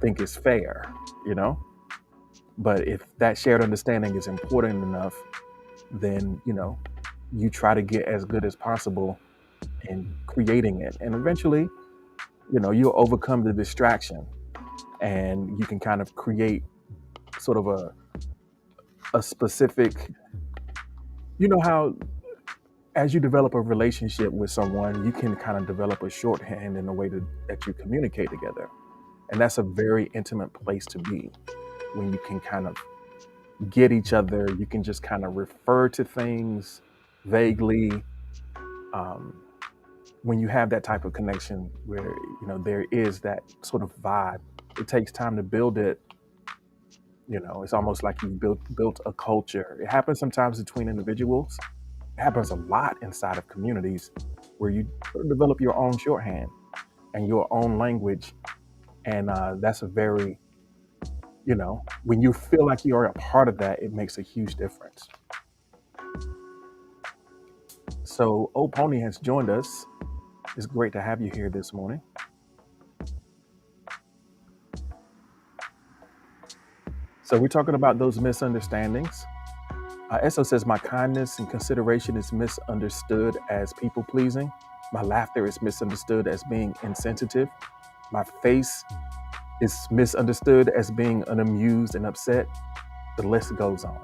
think is fair, But if that shared understanding is important enough, then you try to get as good as possible in creating it, and eventually you'll overcome the distraction, and you can kind of create sort of a specific, how as you develop a relationship with someone, you can kind of develop a shorthand in the way that you communicate together. And that's a very intimate place to be, when you can kind of get each other. You can just kind of refer to things vaguely. Um, when you have that type of connection where, there is that sort of vibe, it takes time to build it. It's almost like you built a culture. It happens sometimes between individuals. It happens a lot inside of communities, where you sort of develop your own shorthand and your own language. And that's a very, when you feel like you are a part of that, it makes a huge difference. So Old Pony has joined us. It's great to have you here this morning. So we're talking about those misunderstandings. Esso says, my kindness and consideration is misunderstood as people pleasing. My laughter is misunderstood as being insensitive. My face is misunderstood as being unamused and upset. The list goes on.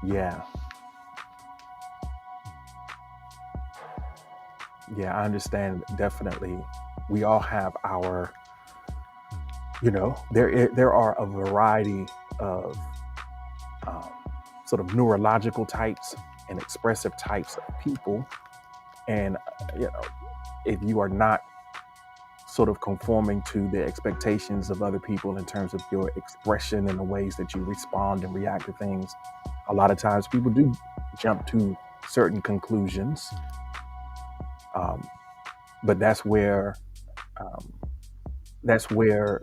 Yeah. Yeah, I understand. Definitely. We all have our, there are a variety of sort of neurological types and expressive types of people. And, if you are not sort of conforming to the expectations of other people in terms of your expression and the ways that you respond and react to things, a lot of times people do jump to certain conclusions. But that's where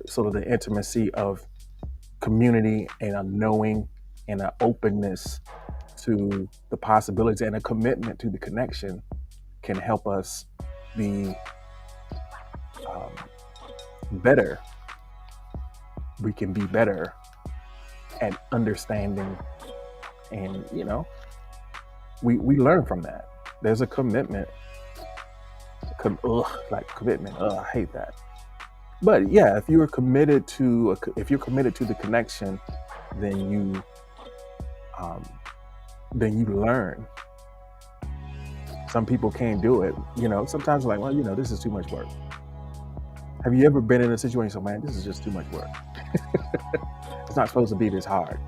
sort of the intimacy of community and a knowing and an openness to the possibilities and a commitment to the connection can help us be better. We can be better at understanding, and we learn from that. There's a commitment. Commitment. I hate that. But yeah, if you're committed to the connection, then you learn. Some people can't do it. Sometimes like, well, this is too much work. Have you ever been in a situation, man, this is just too much work? It's not supposed to be this hard.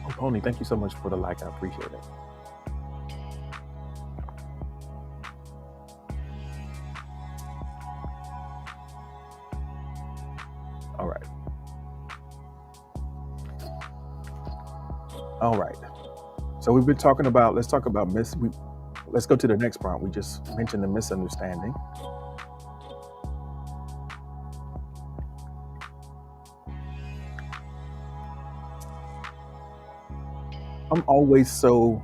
Oh, Pony, thank you so much for the like. I appreciate it. All right. So we've been talking about, let's go to the next prompt. We just mentioned the misunderstanding. I'm always so,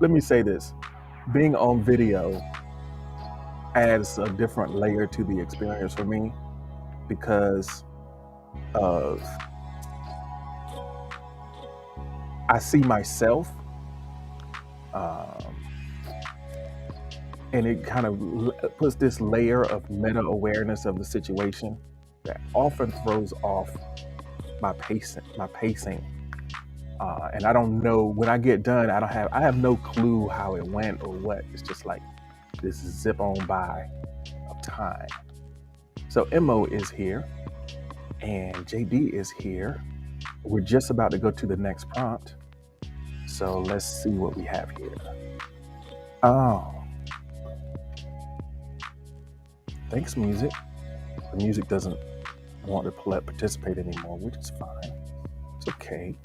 let me say this. Being on video adds a different layer to the experience for me, because of, I see myself, and it kind of puts this layer of meta awareness of the situation that often throws off my pacing. And I don't know, when I get done, I have no clue how it went or what. It's just like this zip on by of time. So Mo is here and JD is here. We're just about to go to the next prompt. So let's see what we have here. Oh, thanks, music. The music doesn't want to participate anymore, which is fine. It's okay.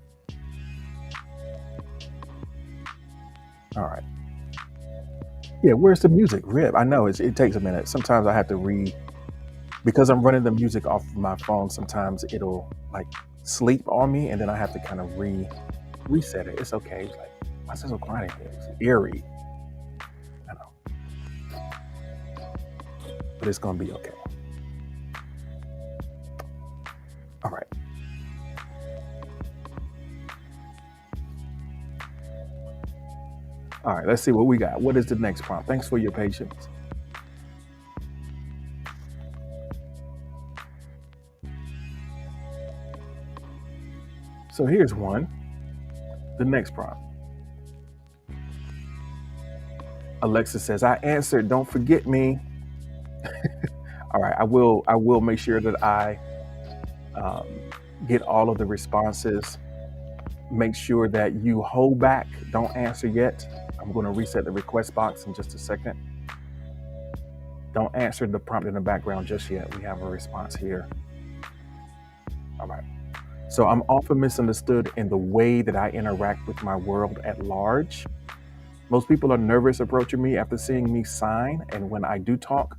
All right. Yeah, where's the music? Rip. I know it takes a minute. Sometimes I have to because I'm running the music off of my phone. Sometimes it'll like sleep on me, and then I have to kind of reset it. It's okay. It's like, Why is it so quiet in here? It's eerie. I know, but it's gonna be okay. All right. All right. Let's see what we got. What is the next prompt? Thanks for your patience. So here's one. The next prompt. Alexa says, "I answered. Don't forget me." All right. I will make sure that I um, get all of the responses. Make sure that you hold back. Don't answer yet. I'm going to reset the request box in just a second. Don't answer the prompt in the background just yet. We have a response here. All right. So I'm often misunderstood in the way that I interact with my world at large. Most people are nervous approaching me after seeing me sign, and when I do talk,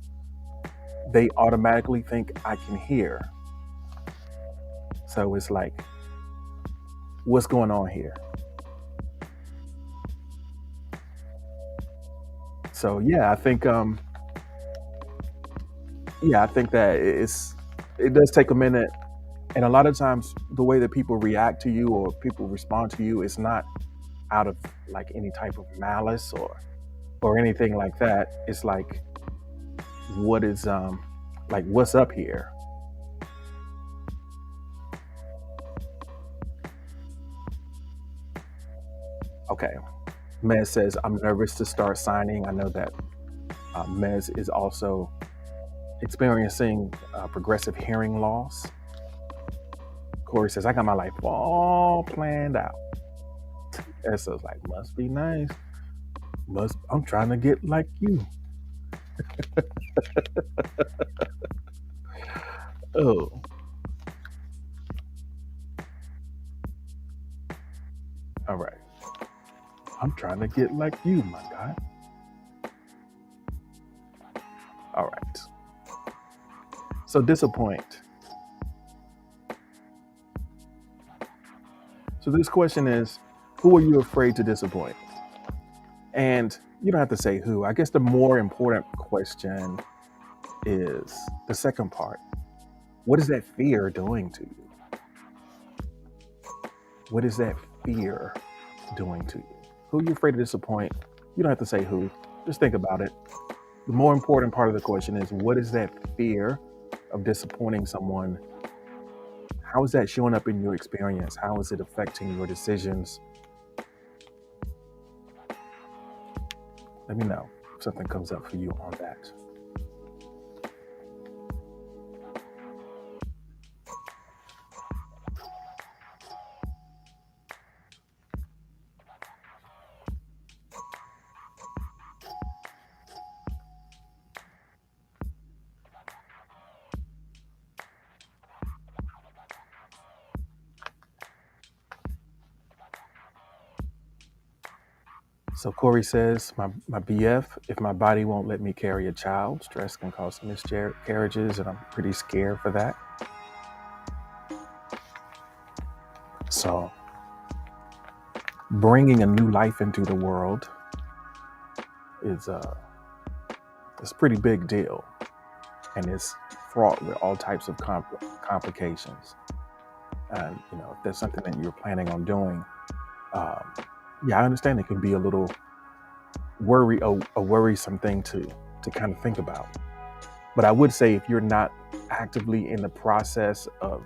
they automatically think I can hear. So it's like, what's going on here? So yeah, I think that it does take a minute, and a lot of times the way that people react to you or people respond to you is not out of like any type of malice or anything like that. It's like, what is like, what's up here? Okay. Mez says, "I'm nervous to start signing." I know that Mez is also experiencing progressive hearing loss. Corey says, "I got my life all planned out." Esso's like, "Must be nice. I'm trying to get like you." Oh, all right. "I'm trying to get like you, my guy." All right. So disappoint. So this question is, who are you afraid to disappoint? And you don't have to say who. I guess the more important question is the second part. What is that fear doing to you? What is that fear doing to you? Who are you afraid to disappoint? You don't have to say who. Just think about it. The more important part of the question is, what is that fear of disappointing someone? How is that showing up in your experience? How is it affecting your decisions? Let me know if something comes up for you on that. So Corey says, my BF, "If my body won't let me carry a child, stress can cause miscarriages, and I'm pretty scared for that." So bringing a new life into the world is it's a pretty big deal, and it's fraught with all types of complications. And if there's something that you're planning on doing, um, yeah, I understand it can be a little a worrisome thing to kind of think about. But I would say, if you're not actively in the process of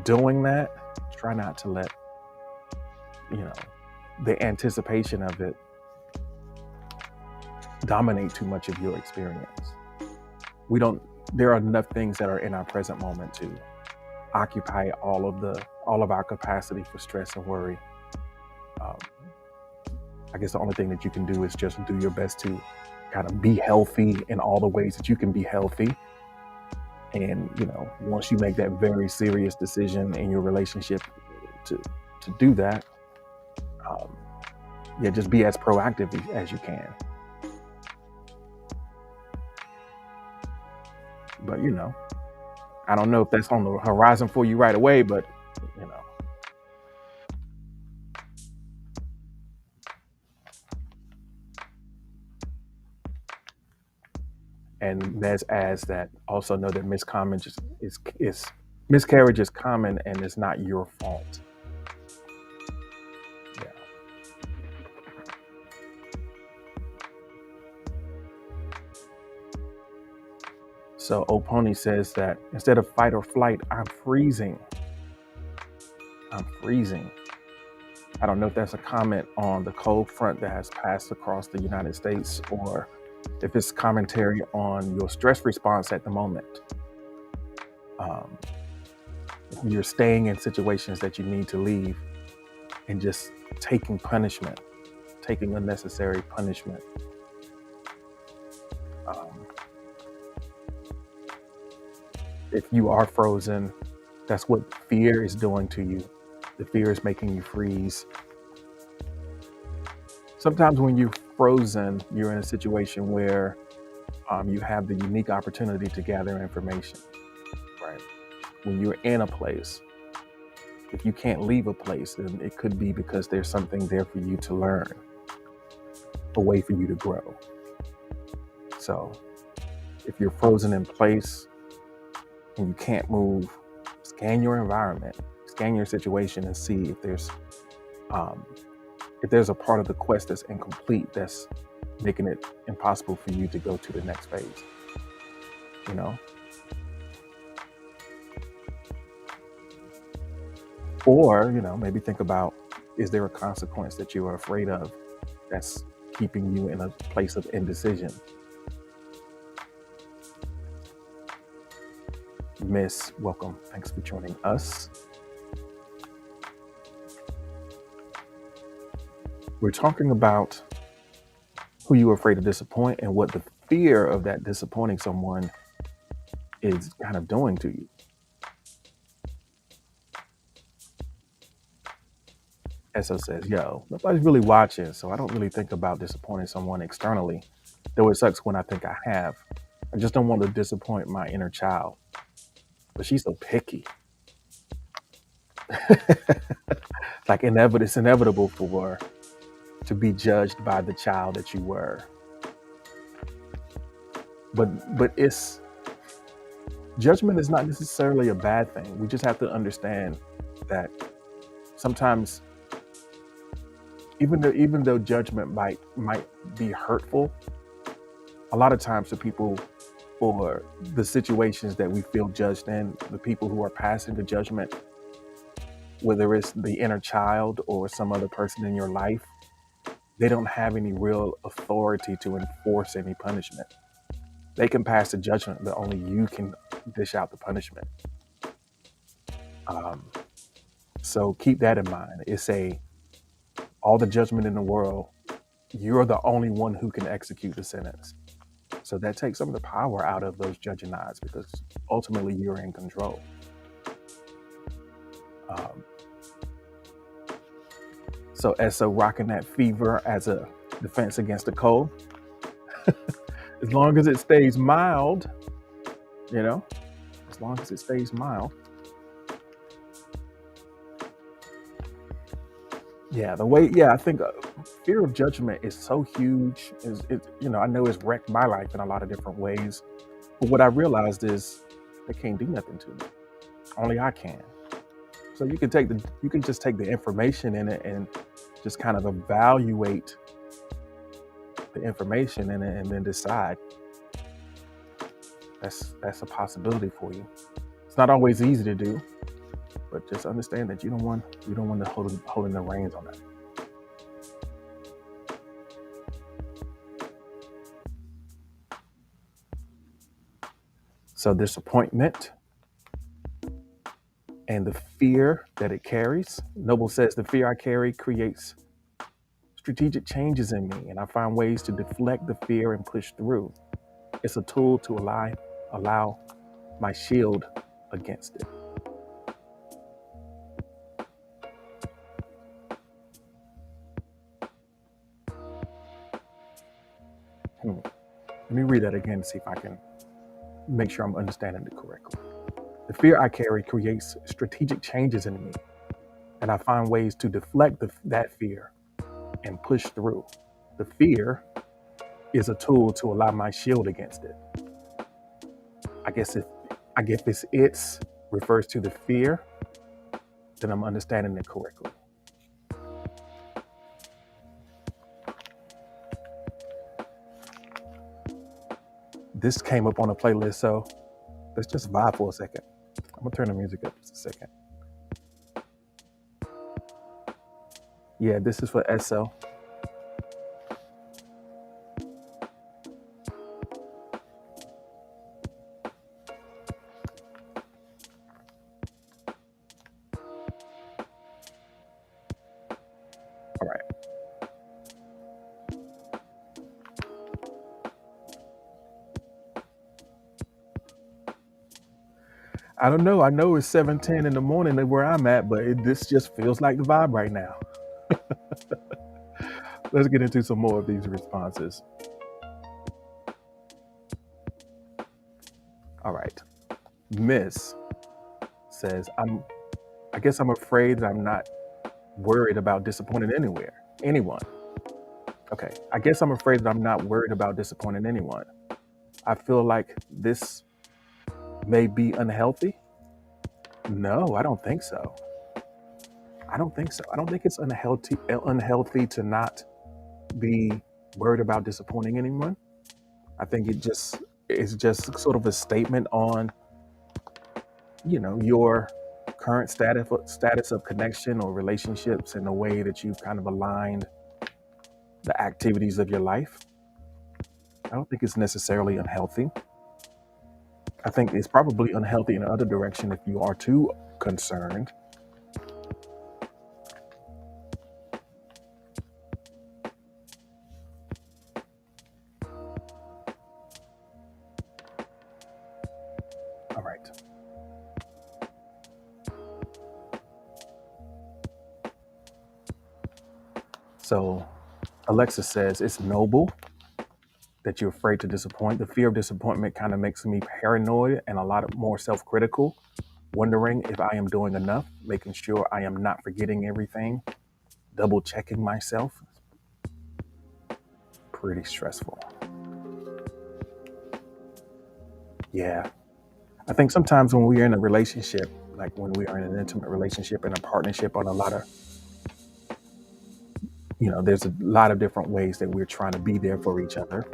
doing that, try not to let the anticipation of it dominate too much of your experience. There are enough things that are in our present moment to occupy all of our capacity for stress and worry. Um, I guess the only thing that you can do is just do your best to kind of be healthy in all the ways that you can be healthy. And once you make that very serious decision in your relationship to do that, yeah, just be as proactive as you can. But I don't know if that's on the horizon for you right away, but you know, And Mez adds that also know that is miscarriage is common and it's not your fault. Yeah. So Oponi says that instead of fight or flight, I'm freezing. I'm freezing. I don't know if that's a comment on the cold front that has passed across the United States or if it's commentary on your stress response at the moment. Um, you're staying in situations that you need to leave and just taking punishment, taking unnecessary punishment. Um, if you are frozen, that's what fear is doing to you. The fear is making you freeze. Sometimes when you're frozen, you're in a situation where you have the unique opportunity to gather information, right? When you're in a place, if you can't leave a place, then it could be because there's something there for you to learn, a way for you to grow. So if you're frozen in place and you can't move, scan your environment, scan your situation and see if there's a part of the quest that's incomplete, that's making it impossible for you to go to the next phase, you know? Or, maybe think about, is there a consequence that you are afraid of that's keeping you in a place of indecision? Miss, welcome. Thanks for joining us. We're talking about who you're afraid to disappoint and what the fear of that disappointing someone is kind of doing to you. Eso says, yo, nobody's really watching, so I don't really think about disappointing someone externally, though it sucks when I think I have. I just don't want to disappoint my inner child. But she's so picky. Like it's inevitable for her to be judged by the child that you were. But judgment is not necessarily a bad thing. We just have to understand that sometimes, even though judgment might be hurtful, a lot of times the people or the situations that we feel judged in, the people who are passing the judgment, whether it's the inner child or some other person in your life, they don't have any real authority to enforce any punishment. They can pass the judgment, but only you can dish out the punishment. So keep that in mind. All the judgment in the world, you're the only one who can execute the sentence. So that takes some of the power out of those judging eyes, because ultimately you're in control. So Eso rocking that fever as a defense against the cold. As long as it stays mild, as long as it stays mild. Yeah, I think fear of judgment is so huge. I know it's wrecked my life in a lot of different ways. But what I realized is they can't do nothing to me. Only I can. So you can just take the information in it and just kind of evaluate the information in it and then decide. That's a possibility for you. It's not always easy to do, but just understand that you don't want to holding the reins on that. So disappointment and the fear that it carries. Noble says the fear I carry creates strategic changes in me, and I find ways to deflect the fear and push through. It's a tool to allow my shield against it. Let me read that again to see if I can make sure I'm understanding it correctly. The fear I carry creates strategic changes in me, and I find ways to deflect that fear and push through. The fear is a tool to allow my shield against it. I guess if I guess if it's refers to the fear, then I'm understanding it correctly. This came up on a playlist, so let's just vibe for a second. I'm gonna turn the music up just a second. Yeah, this is for SO. All right. I don't know. I know it's 7:10 in the morning where I'm at, but this just feels like the vibe right now. Let's get into some more of these responses. All right. Miss says, I guess I'm afraid that I'm not worried about disappointing anyone. Okay. I guess I'm afraid that I'm not worried about disappointing anyone. I feel like this may be unhealthy. No, I don't think so. I don't think so. I don't think it's unhealthy to not be worried about disappointing anyone. I think it's just sort of a statement on, your current status of connection or relationships and the way that you've kind of aligned the activities of your life. I don't think it's necessarily unhealthy. I think it's probably unhealthy in the other direction if you are too concerned. All right. So Alexa says it's noble that you're afraid to disappoint. The fear of disappointment kind of makes me paranoid and a lot of more self-critical, wondering if I am doing enough, making sure I am not forgetting everything, double checking myself. Pretty stressful. Yeah. I think sometimes when we're in a relationship, like when we are in an intimate relationship and a partnership on a lot of, there's a lot of different ways that we're trying to be there for each other.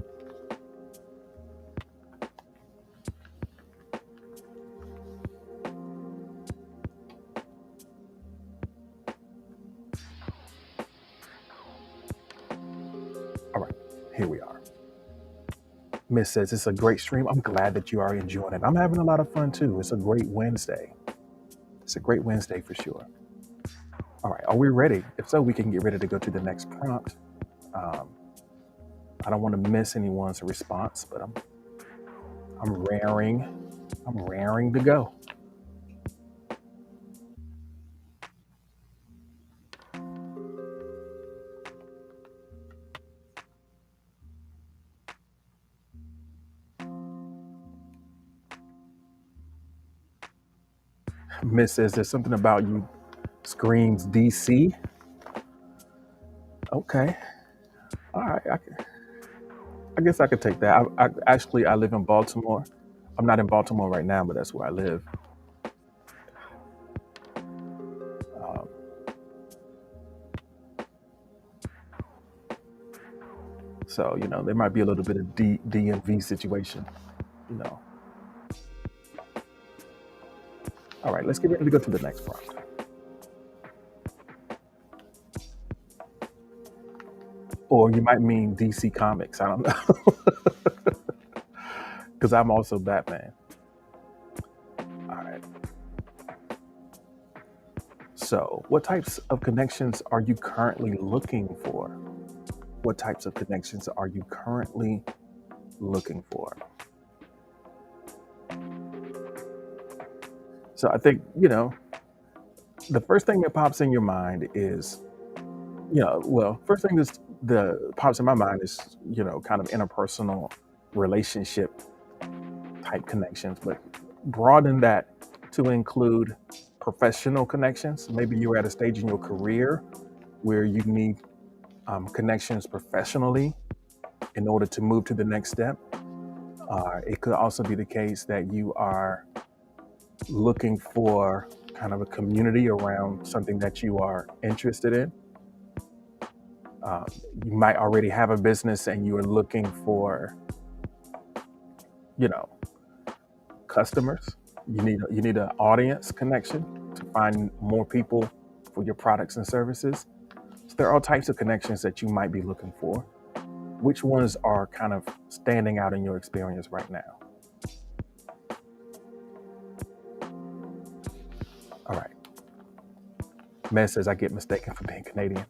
All right, here we are. Miss says, it's a great stream. I'm glad that you are enjoying it. I'm having a lot of fun too. It's a great Wednesday. It's a great Wednesday for sure. All right, are we ready? If so, we can get ready to go to the next prompt. I don't want to miss anyone's response, but I'm raring to go. Miss says, there's something about you screams DC. Okay, all right. I guess I could take that. I live in Baltimore. I'm not in Baltimore right now, but that's where I live. Um, so there might be a little bit of DMV situation. You know. All right, let's get ready to go to the next prompt. Or you might mean DC Comics. I don't know. Because I'm also Batman. All right. So, what types of connections are you currently looking for? What types of connections are you currently looking for? So, I think, the first thing that pops in your mind is, first thing that pops in my mind is, kind of interpersonal relationship type connections, but broaden that to include professional connections. Maybe you're at a stage in your career where you need connections professionally in order to move to the next step. It could also be the case that you are looking for kind of a community around something that you are interested in. Uh, you might already have a business and you are looking for, you know, customers. You need an audience connection to find more people for your products and services. So there are all types of connections that you might be looking for. Which ones are kind of standing out in your experience right now? All right. Med says I get mistaken for being Canadian.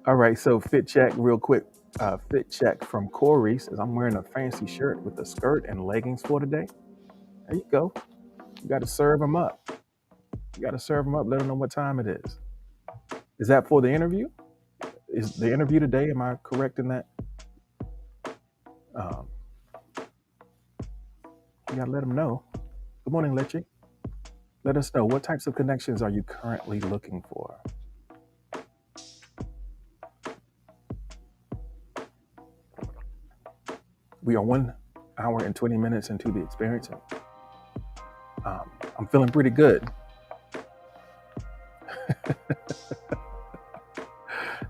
All right. So fit check real quick. Fit check from Corey says I'm wearing a fancy shirt with a skirt and leggings for today. There you go. You got to serve them up. You got to serve them up. Let them know what time it is. Is that for the interview? Is the interview today? Am I correct in that? Um, you got to let them know. Good morning, Leche. Let us know what types of connections are you currently looking for? We are 1 hour and 20 minutes into the experience. And, I'm feeling pretty good.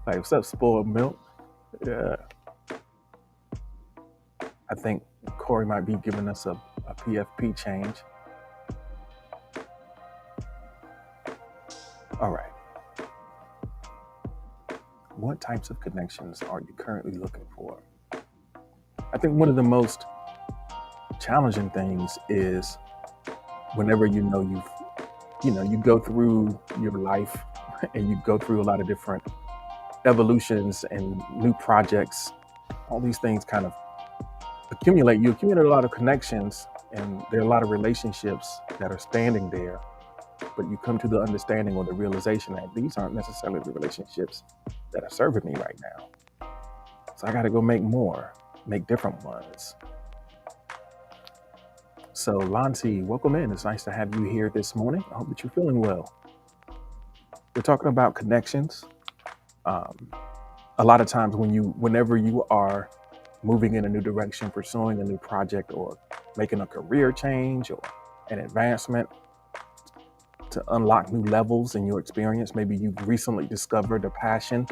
Like, what's up, spoiled milk? Yeah. I think Corey might be giving us a PFP change. All right. What types of connections are you currently looking for? I think one of the most challenging things is whenever you go through your life and you go through a lot of different evolutions and new projects, all these things kind of accumulate. You accumulate a lot of connections and there are a lot of relationships that are standing there, but you come to the understanding or the realization that these aren't necessarily the relationships that are serving me right now. So I got to go make different ones. So Lanti, welcome in. It's nice to have you here this morning. I hope that you're feeling well. We're talking about connections. A lot of times whenever you are moving in a new direction, pursuing a new project or making a career change or an advancement to unlock new levels in your experience, maybe you've recently discovered a passion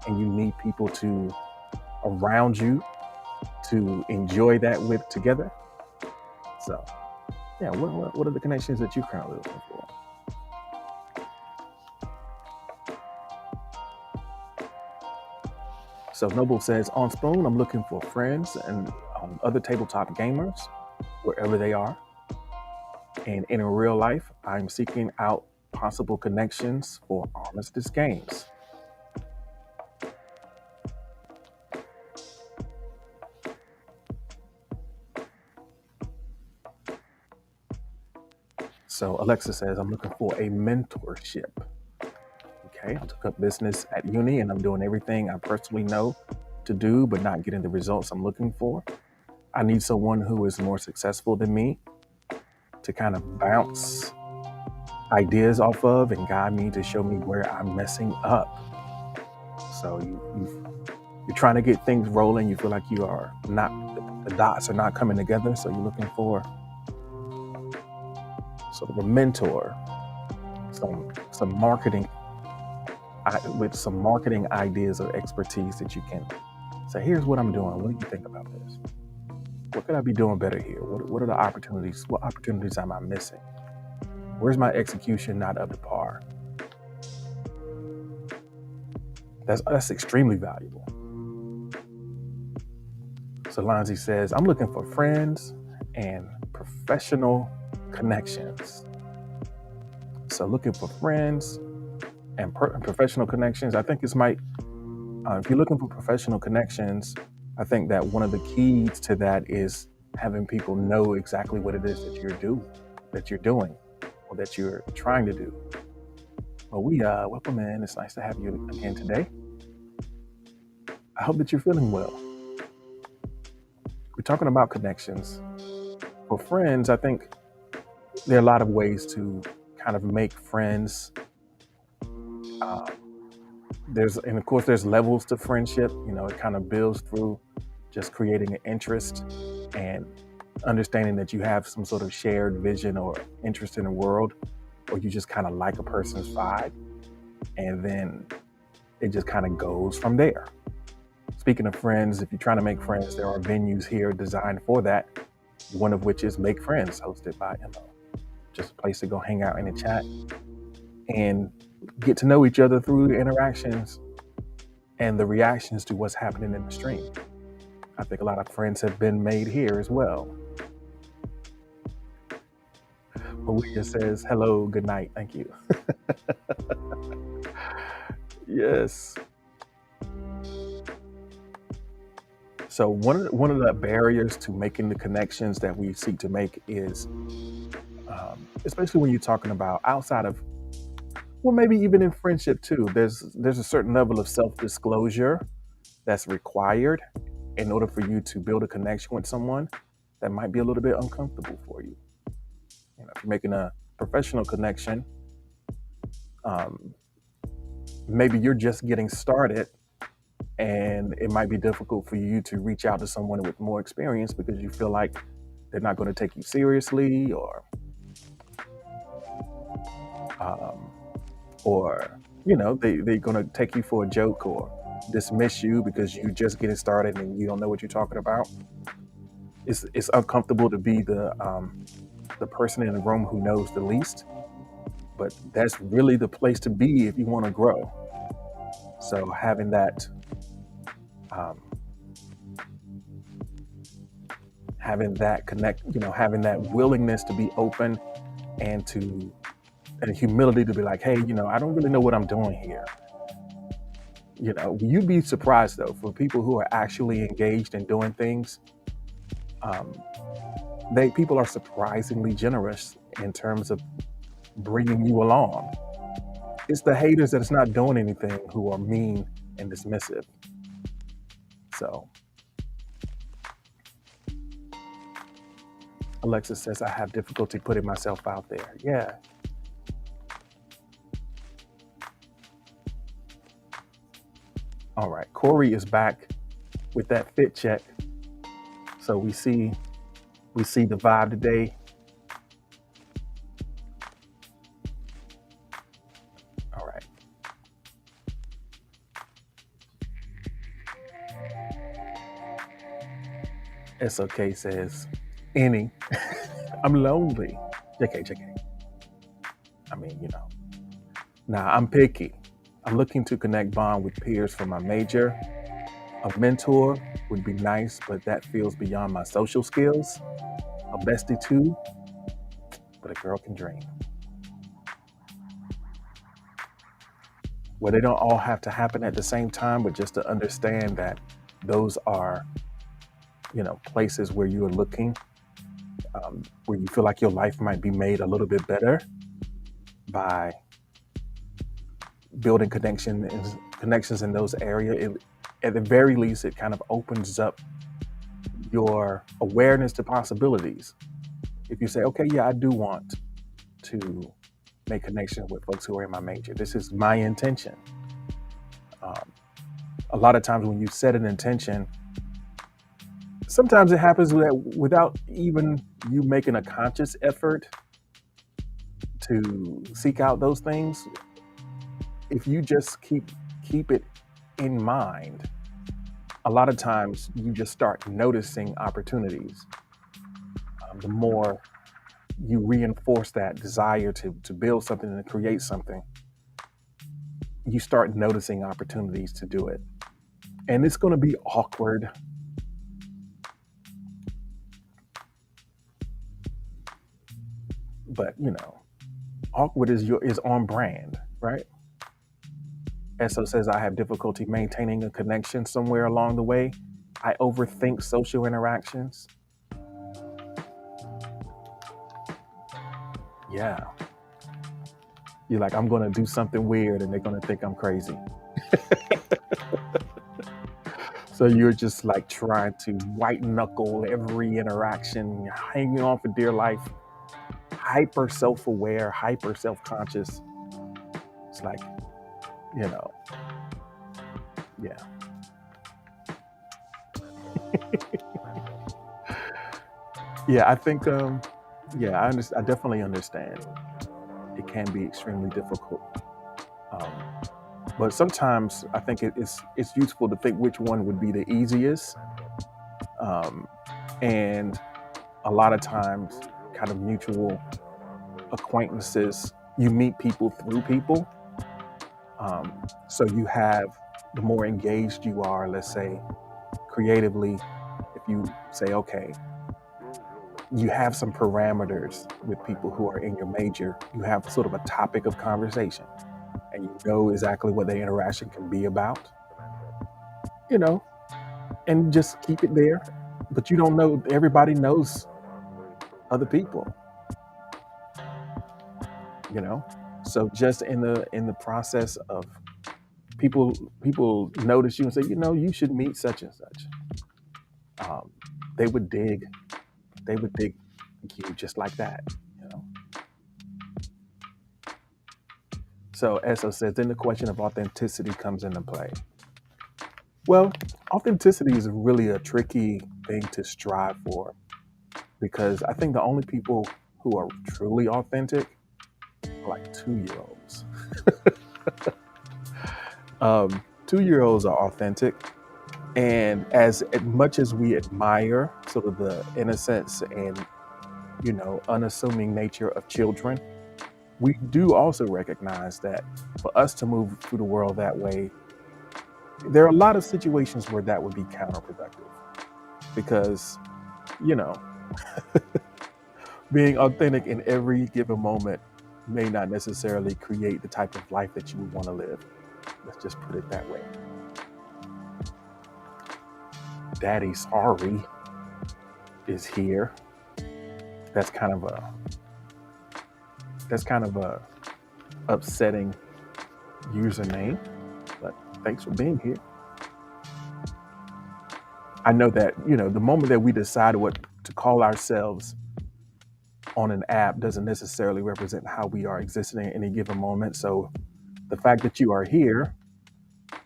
and you need people around you to enjoy that with together. So, yeah, what are the connections that you're currently looking for? So Noble says, on Spoon, I'm looking for friends and other tabletop gamers, wherever they are. And in real life, I'm seeking out possible connections for armistice games. So Alexa says, I'm looking for a mentorship. Okay, I took up business at uni and I'm doing everything I personally know to do, but not getting the results I'm looking for. I need someone who is more successful than me to kind of bounce ideas off of and guide me to show me where I'm messing up. So you're trying to get things rolling. You feel like you are not, the dots are not coming together. So you're looking for sort of a mentor, some marketing, with some marketing ideas or expertise that you can say, here's what I'm doing. What do you think about this? What could I be doing better here? What are the opportunities? What opportunities am I missing? Where's my execution not up to par? That's extremely valuable. So Lonzi says, I'm looking for friends and professional connections. So looking for friends and professional connections. I think if you're looking for professional connections, I think that one of the keys to that is having people know exactly what it is that you're doing, or that you're trying to do. Well, we welcome in. It's nice to have you again today. I hope that you're feeling well. We're talking about connections. For friends, I think there are a lot of ways to kind of make friends And of course there's levels to friendship. It kind of builds through just creating an interest and understanding that you have some sort of shared vision or interest in the world, or you just kind of like a person's vibe, and then it just kind of goes from there. Speaking of friends, if you're trying to make friends, there are venues here designed for that, one of which is Make Friends, hosted by Emma. Just a place to go hang out in a chat and get to know each other through the interactions and the reactions to what's happening in the stream. I think a lot of friends have been made here as well. Malia says, hello, good night, thank you. Yes. So one of the barriers to making the connections that we seek to make is, especially when you're talking about outside of, well, maybe even in friendship too, there's a certain level of self-disclosure that's required in order for you to build a connection with someone that might be a little bit uncomfortable for you. If you're making a professional connection, maybe you're just getting started, and it might be difficult for you to reach out to someone with more experience because you feel like they're not going to take you seriously, or they're going to take you for a joke or dismiss you because you're just getting started and you don't know what you're talking about. It's uncomfortable to be the person in the room who knows the least, but that's really the place to be if you want to grow. So having that having that willingness to be open and humility to be like, hey, I don't really know what I'm doing here. You'd be surprised though, for people who are actually engaged in doing things, people are surprisingly generous in terms of bringing you along. It's the haters that's not doing anything who are mean and dismissive. So Alexis says, I have difficulty putting myself out there. Yeah. All right, Corey is back with that fit check. So we see the vibe today. All right. SOK says, any. I'm lonely. JK. I mean, Nah, I'm picky. I'm looking to connect bond with peers from my major. A mentor would be nice, but that feels beyond my social skills. A bestie too, but a girl can dream. Well, they don't all have to happen at the same time, but just to understand that those are, places where you are looking, where you feel like your life might be made a little bit better by building connections in those areas. At the very least, it kind of opens up your awareness to possibilities. If you say, okay, yeah, I do want to make connections with folks who are in my major. This is my intention. A lot of times when you set an intention, sometimes it happens without even you making a conscious effort to seek out those things. If you just keep it in mind, a lot of times you just start noticing opportunities. The more you reinforce that desire to build something and create something, you start noticing opportunities to do it. And it's going to be awkward. But, awkward is on brand, right? Esso says, I have difficulty maintaining a connection somewhere along the way. I overthink social interactions. Yeah. You're like, I'm going to do something weird and they're going to think I'm crazy. So you're just like trying to white knuckle every interaction, hanging on for dear life, hyper self-aware, hyper self-conscious. It's like, Yeah. Yeah, I think yeah, I definitely understand. It can be extremely difficult. Um, but sometimes I think it's useful to think which one would be the easiest. Um, and a lot of times kind of mutual acquaintances, you meet people through people. So you have, the more engaged you are, let's say creatively, if you say, okay, you have some parameters with people who are in your major, you have sort of a topic of conversation and you know exactly what the interaction can be about, you know, and just keep it there. But you don't know, everybody knows other people, you know. So just in the process of people notice you and say, you know, you should meet such and such. Um, they would dig, they would dig you just like that, you know. So Esso says, then the question of authenticity comes into play. Well, authenticity is really a tricky thing to strive for because I think the only people who are truly authentic are like 2 year olds. 2 year olds are authentic. And as much as we admire sort of the innocence and, you know, unassuming nature of children, we do also recognize that for us to move through the world that way, there are a lot of situations where that would be counterproductive because, you know, being authentic in every given moment may not necessarily create the type of life that you would want to live. Let's just put it that way. Daddy Sorry is here. That's kind of a upsetting username, but thanks for being here. I know that, you know, the moment that we decide what to call ourselves on an app doesn't necessarily represent how we are existing at any given moment. So the fact that you are here,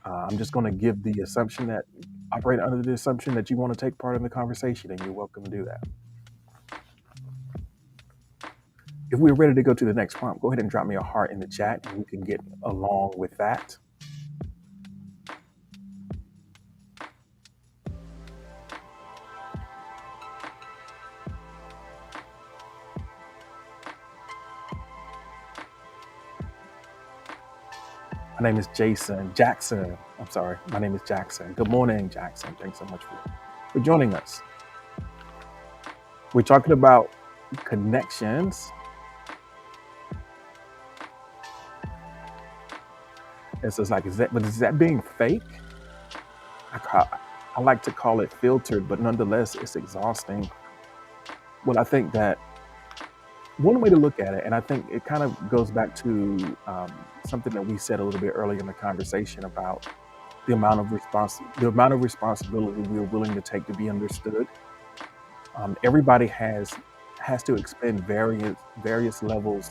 I'm just going to give the assumption that, operate under the assumption that you want to take part in the conversation, and you're welcome to do that. If we're ready to go to the next prompt, go ahead and drop me a heart in the chat and we can get along with that. My name is Jackson. I'm sorry. My name is Jackson. Good morning, Jackson. Thanks so much for joining us. We're talking about connections. And so it's like, is that being fake? I like to call it filtered, but nonetheless, it's exhausting. Well, I think that one way to look at it, and I think it kind of goes back to something that we said a little bit earlier in the conversation about the amount of responsibility we're willing to take to be understood. Everybody has to expend various levels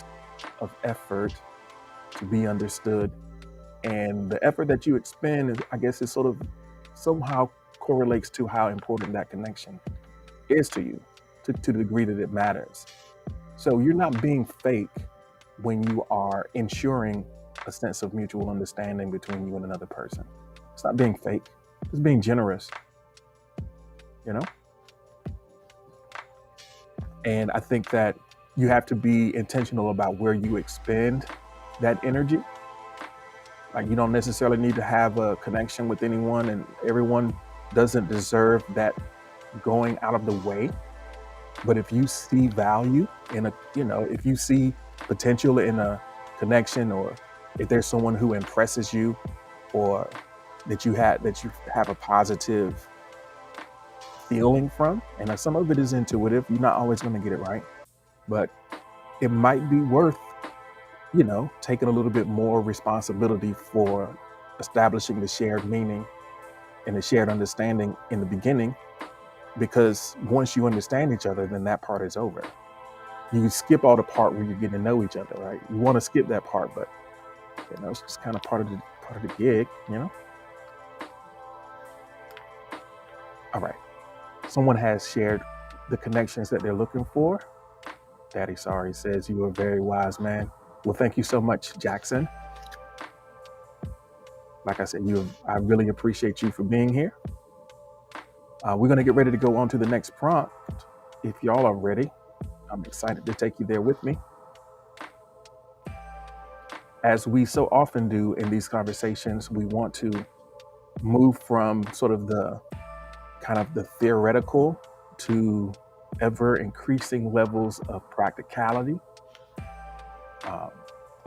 of effort to be understood, and the effort that you expend is, I guess, is sort of somehow correlates to how important that connection is to you, to the degree that it matters. So you're not being fake when you are ensuring a sense of mutual understanding between you and another person. It's not being fake. It's being generous, you know? And I think that you have to be intentional about where you expend that energy. Like, you don't necessarily need to have a connection with anyone, and everyone doesn't deserve that going out of the way. But if you see value in if you see potential in a connection, or if there's someone who impresses you, or that you have a positive feeling from, and some of it is intuitive, you're not always going to get it right, but it might be worth, taking a little bit more responsibility for establishing the shared meaning and the shared understanding in the beginning, because once you understand each other, then that part is over. You skip all the part where you're getting to know each other, right? You want to skip that part, but it's just kind of part of the gig, All right. Someone has shared the connections that they're looking for. Daddy Sorry says you are a very wise man. Well, thank you so much, Jackson. Like I said, I really appreciate you for being here. We're going to get ready to go on to the next prompt. If y'all are ready, I'm excited to take you there with me. As we so often do in these conversations, we want to move from sort of the kind of the theoretical to ever increasing levels of practicality.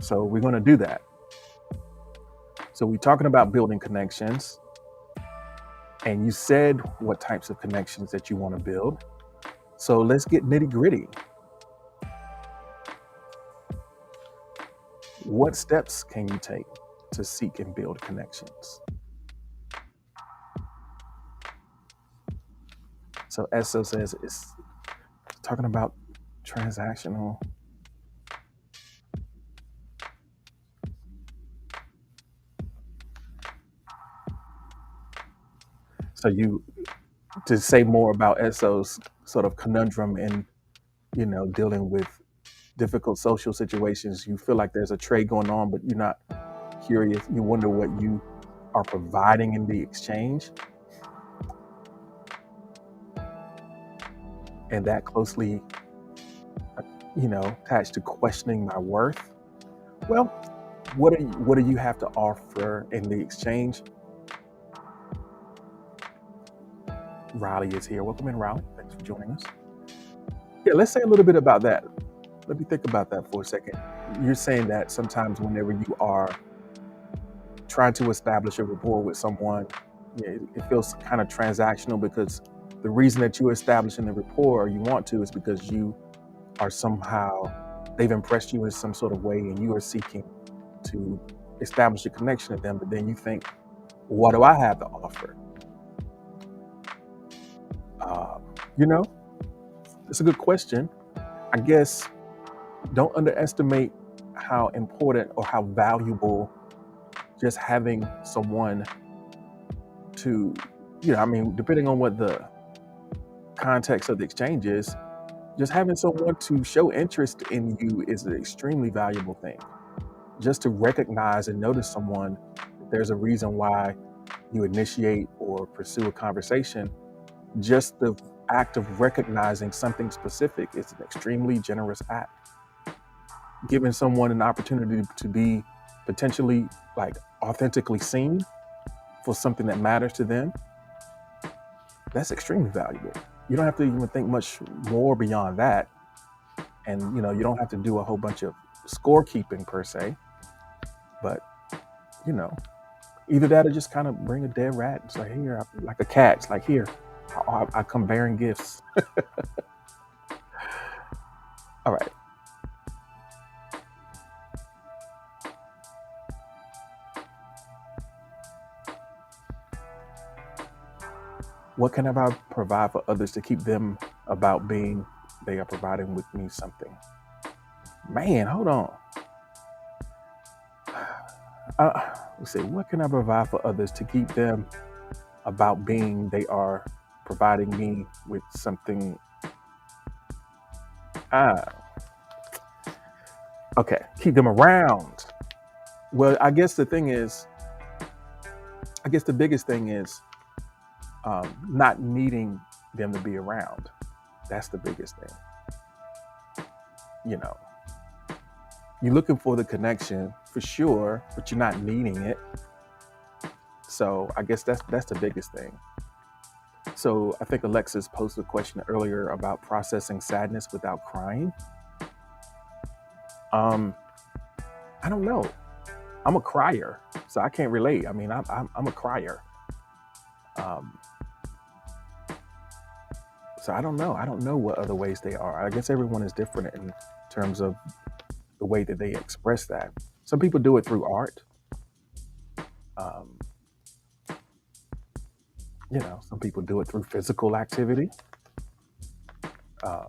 So we're going to do that. So we're talking about building connections, and you said what types of connections that you want to build. So let's get nitty gritty. What steps can you take to seek and build connections? So Esso says it's talking about transactional. So to say more about Esso's sort of conundrum in, dealing with difficult social situations, you feel like there's a trade going on, but you're not curious. You wonder what you are providing in the exchange. And that closely, attached to questioning my worth. Well, what do you have to offer in the exchange? Riley is here. Welcome in, Riley. Thanks for joining us. Yeah, let's say a little bit about that. Let me think about that for a second. You're saying that sometimes whenever you are trying to establish a rapport with someone, it feels kind of transactional, because the reason that you're establishing the rapport, or you want to, is because you are somehow, they've impressed you in some sort of way, and you are seeking to establish a connection with them. But then you think, what do I have to offer? It's a good question. I guess don't underestimate how important or how valuable just having someone to, depending on what the context of the exchange is, just having someone to show interest in you is an extremely valuable thing. Just to recognize and notice someone, there's a reason why you initiate or pursue a conversation. Just the act of recognizing something specific is an extremely generous act. Giving someone an opportunity to be potentially authentically seen for something that matters to them, that's extremely valuable. You don't have to even think much more beyond that. And, you don't have to do a whole bunch of scorekeeping per se, but, either that or just kind of bring a dead rat. It's like, here, like a cat. It's like, here, I come bearing gifts. All right. What can I provide for others to keep them about being they are providing with me something? Man, hold on. Let's see. What can I provide for others to keep them about being they are providing me with something? Okay, keep them around. Well, I guess the biggest thing is not needing them to be around. That's the biggest thing. You're looking for the connection for sure, but you're not needing it. So I guess that's the biggest thing. So I think Alexis posted a question earlier about processing sadness without crying. I don't know. I'm a crier, so I can't relate. I mean, I'm a crier. So I don't know. I don't know what other ways they are. I guess everyone is different in terms of the way that they express that. Some people do it through art. Some people do it through physical activity. I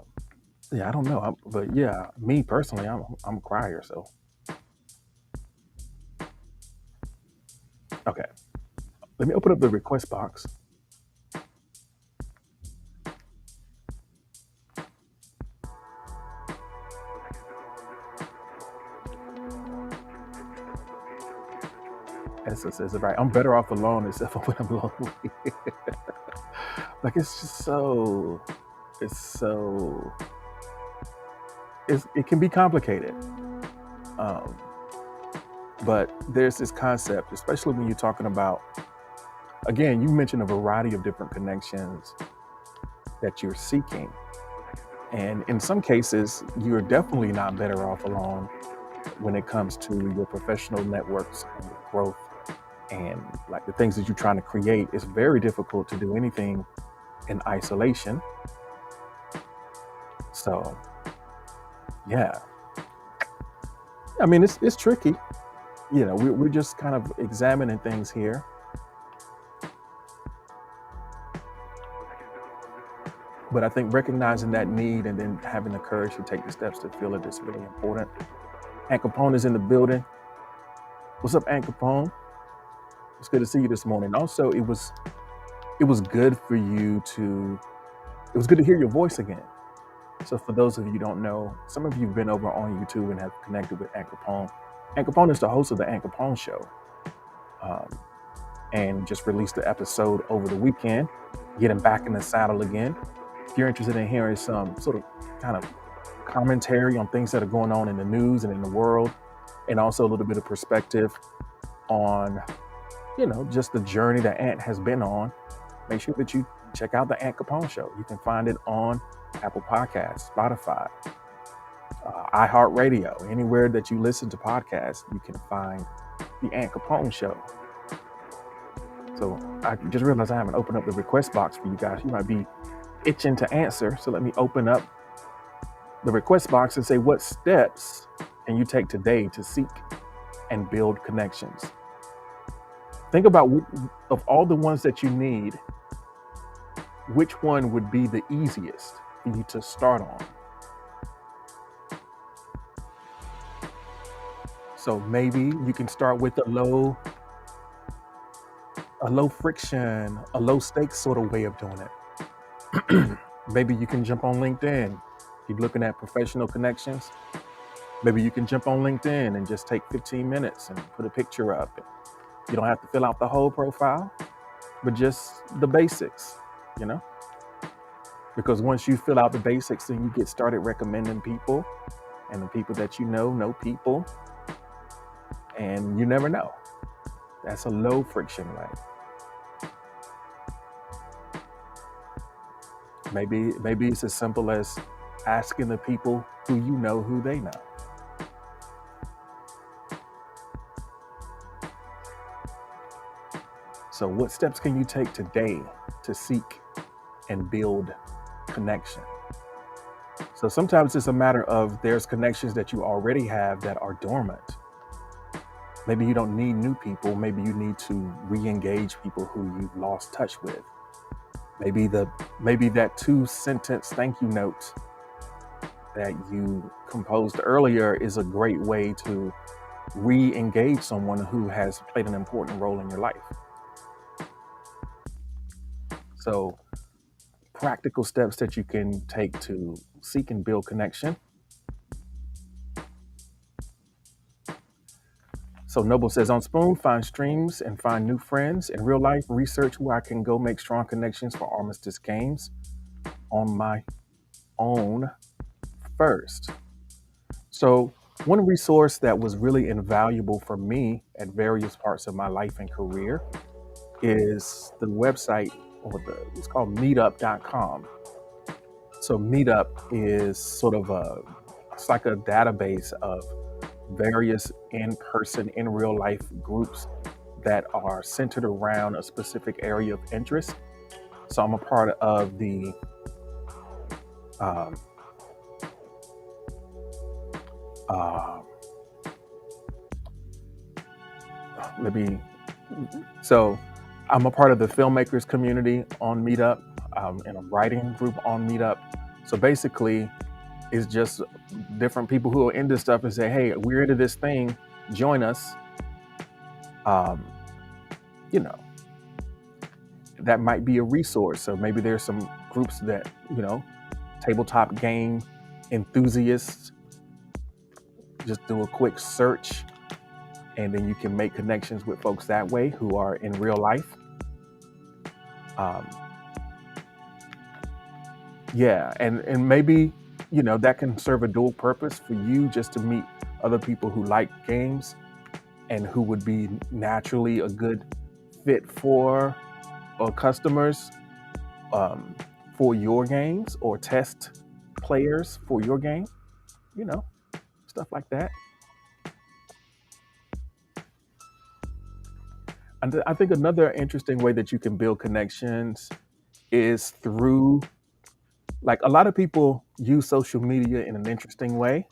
don't know. But yeah, me personally, I'm a crier. So, okay. Let me open up the request box. Esther says it right. I'm better off alone except for when I'm lonely. Like it's just so, it's so, it can be complicated. Um, but there's this concept, especially when you're talking about, again, you mentioned a variety of different connections that you're seeking. And in some cases, you're definitely not better off alone when it comes to your professional networks and your growth and like the things that you're trying to create. It's very difficult to do anything in isolation. So yeah, I mean, it's tricky. You know, we're just kind of examining things here. But I think recognizing that need and then having the courage to take the steps to feel it is really important. Aunt Capone is in the building. What's up, Aunt Capone? It's good to see you this morning. Also, it was good for you to, it was good to hear your voice again. So for those of you who don't know, some of you have been over on YouTube and have connected with Aunt Capone. Aunt Capone is the host of the Aunt Capone Show, and just released the episode over the weekend, getting back in the saddle again. If you're interested in hearing some sort of kind of commentary on things that are going on in the news and in the world, and also a little bit of perspective on, you know, just the journey that Aunt has been on, make sure that you check out the Aunt Capone Show. You can find it on Apple Podcasts, Spotify, iHeartRadio, anywhere that you listen to podcasts, you can find the Aunt Capone Show. So I just realized I haven't opened up the request box for you guys. You might be itching to answer. So let me open up the request box and say, what steps can you take today to seek and build connections? Think about, of all the ones that you need, which one would be the easiest for you to start on? So maybe you can start with a low friction, a low stakes sort of way of doing it. Maybe you can jump on LinkedIn. Keep looking at professional connections. Maybe you can jump on LinkedIn and just take 15 minutes and put a picture up. You don't have to fill out the whole profile, but just the basics, you know? Because once you fill out the basics, then you get started recommending people, and the people that you know people, and you never know. That's a low friction way. Maybe it's as simple as asking the people who you know who they know. So what steps can you take today to seek and build connection? So sometimes it's a matter of there's connections that you already have that are dormant. Maybe you don't need new people. Maybe you need to re-engage people who you've lost touch with. Maybe that 2-sentence thank you note that you composed earlier is a great way to re-engage someone who has played an important role in your life. So practical steps that you can take to seek and build connection. So Noble says, on Spoon, find streams and find new friends. In real life, research where I can go make strong connections for Armistice games on my own first. So one resource that was really invaluable for me at various parts of my life and career is the website, it's called meetup.com. So Meetup is sort of it's like a database of various in-person, in real life groups that are centered around a specific area of interest. So I'm a part of the I'm a part of the filmmakers community on Meetup, and a writing group on Meetup. So basically, it's just different people who are into stuff and say, hey, we're into this thing, join us. You know, that might be a resource. So maybe there's some groups that, you know, tabletop game enthusiasts, just do a quick search and then you can make connections with folks that way who are in real life. Um, yeah, and maybe that can serve a dual purpose for you, just to meet other people who like games and who would be naturally a good fit for or customers um, for your games, or test players for your game, you know, stuff like that. And I think another interesting way that you can build connections is through, like, a lot of people use social media in an interesting way,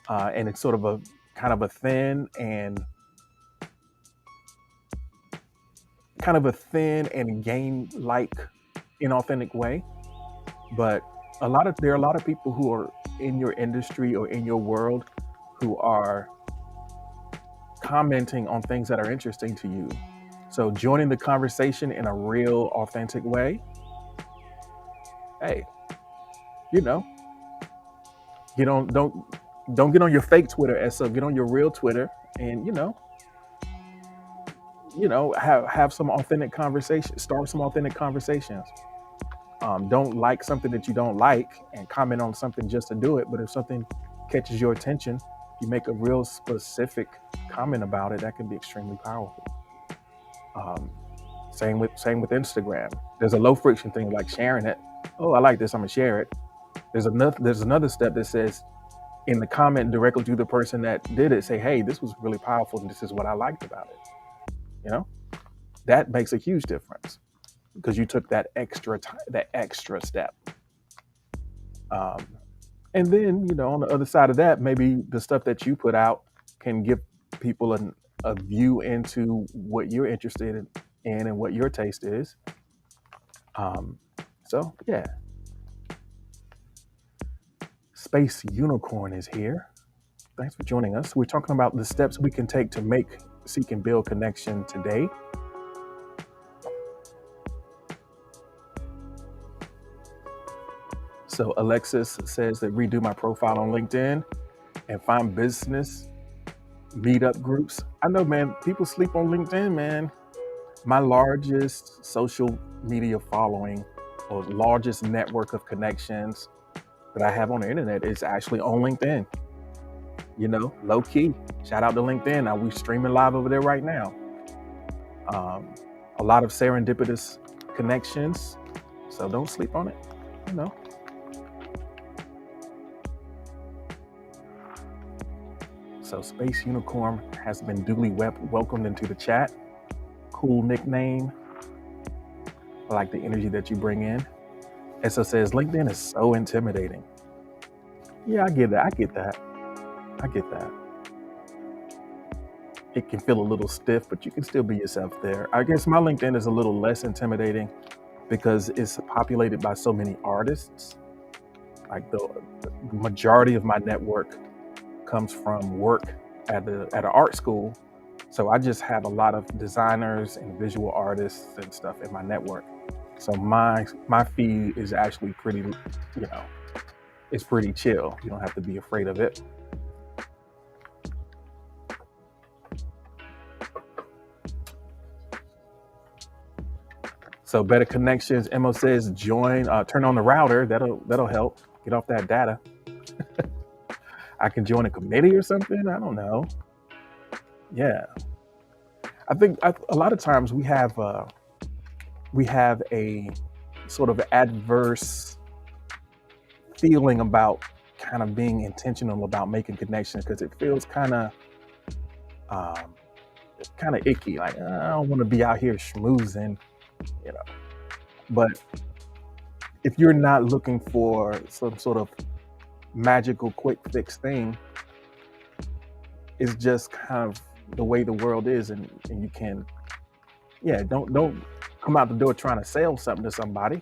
and it's sort of a kind of a thin and game like inauthentic way. But there are a lot of people who are in your industry or in your world who are commenting on things that are interesting to you. So joining the conversation in a real authentic way, hey, you know, get on don't get on your fake Twitter, so get on your real Twitter, and have some authentic conversations, start some authentic conversations. Don't like something that you don't like and comment on something just to do it. But if something catches your attention, you make a real specific comment about it. That can be extremely powerful. Same with Instagram. There's a low friction thing like sharing it. Oh, I like this, I'm gonna share it. There's another step that says, in the comment directly to the person that did it, say, hey, this was really powerful and this is what I liked about it. That makes a huge difference, because you took that extra step. Um, and then, on the other side of that, maybe the stuff that you put out can give people a view into what you're interested in and what your taste is. So yeah, Space Unicorn is here. Thanks for joining us. We're talking about the steps we can take to make, seek, and build connection today. So Alexis says that redo my profile on LinkedIn and find business meetup groups. I know, man, people sleep on LinkedIn, man. My largest social media following, or largest network of connections that I have on the internet, is actually on LinkedIn. Low key. Shout out to LinkedIn. Now we're streaming live over there right now. A lot of serendipitous connections. So don't sleep on it. So Space Unicorn has been duly welcomed into the chat. Cool nickname. I like the energy that you bring in. Essa says, LinkedIn is so intimidating. Yeah, I get that. It can feel a little stiff, but you can still be yourself there. I guess my LinkedIn is a little less intimidating because it's populated by so many artists. Like the majority of my network comes from work at an art school. So I just have a lot of designers and visual artists and stuff in my network. So my feed is actually pretty, it's pretty chill. You don't have to be afraid of it. So better connections. Mo says join, turn on the router. That'll help. Get off that data. I can join a committee or something. I don't know. Yeah, I think a lot of times we have a sort of adverse feeling about kind of being intentional about making connections, because it feels kind of icky. Like, I don't want to be out here schmoozing, But if you're not looking for some sort of magical quick fix thing, it's just kind of the way the world is, and you can, don't come out the door trying to sell something to somebody.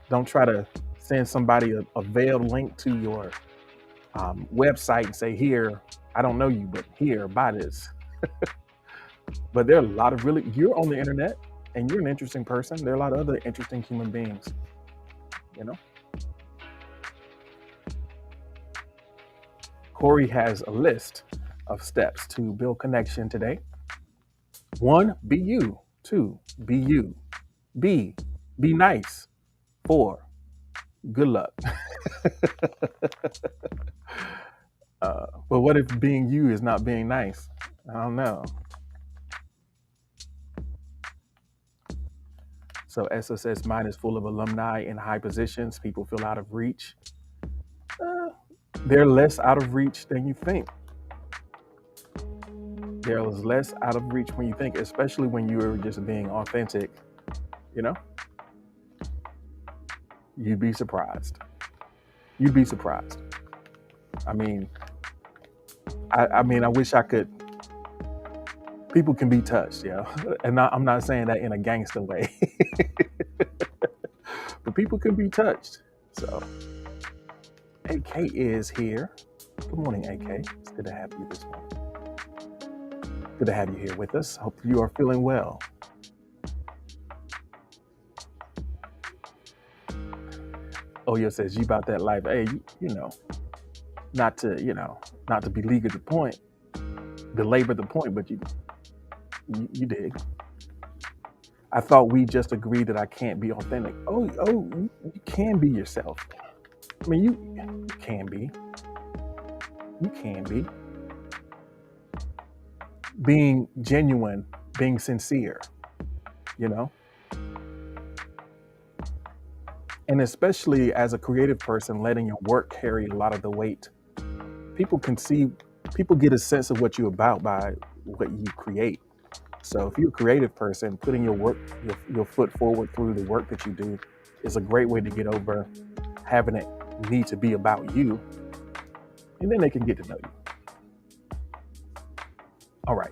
Don't try to send somebody a veiled link to your website and say, here, I don't know you, but here, buy this. But there are a lot of you're on the internet and you're an interesting person. There are a lot of other interesting human beings, Corey has a list. of steps to build connection today. 1, be you. 2, be you. Be nice. 4, good luck. But what if being you is not being nice? I don't know. So SSS mine is full of alumni in high positions. People feel out of reach. Uh, they're less out of reach than you think. They're less out of reach when you think, especially when you're just being authentic. You know, you'd be surprised. You'd be surprised. I mean, I wish I could. People can be touched, and I'm not saying that in a gangster way, but people can be touched. So, AK is here. Good morning, AK. It's good to have you this morning. Good to have you here with us. Hope you are feeling well. Oyo says, you about that life. Hey, not to belabor the point, but you dig. I thought we just agreed that I can't be authentic. You can be yourself. I mean, you can be. You can be. Being genuine, being sincere, And especially as a creative person, letting your work carry a lot of the weight. People get a sense of what you're about by what you create. So if you're a creative person, putting your foot forward through the work that you do is a great way to get over having it need to be about you. And then they can get to know you. All right.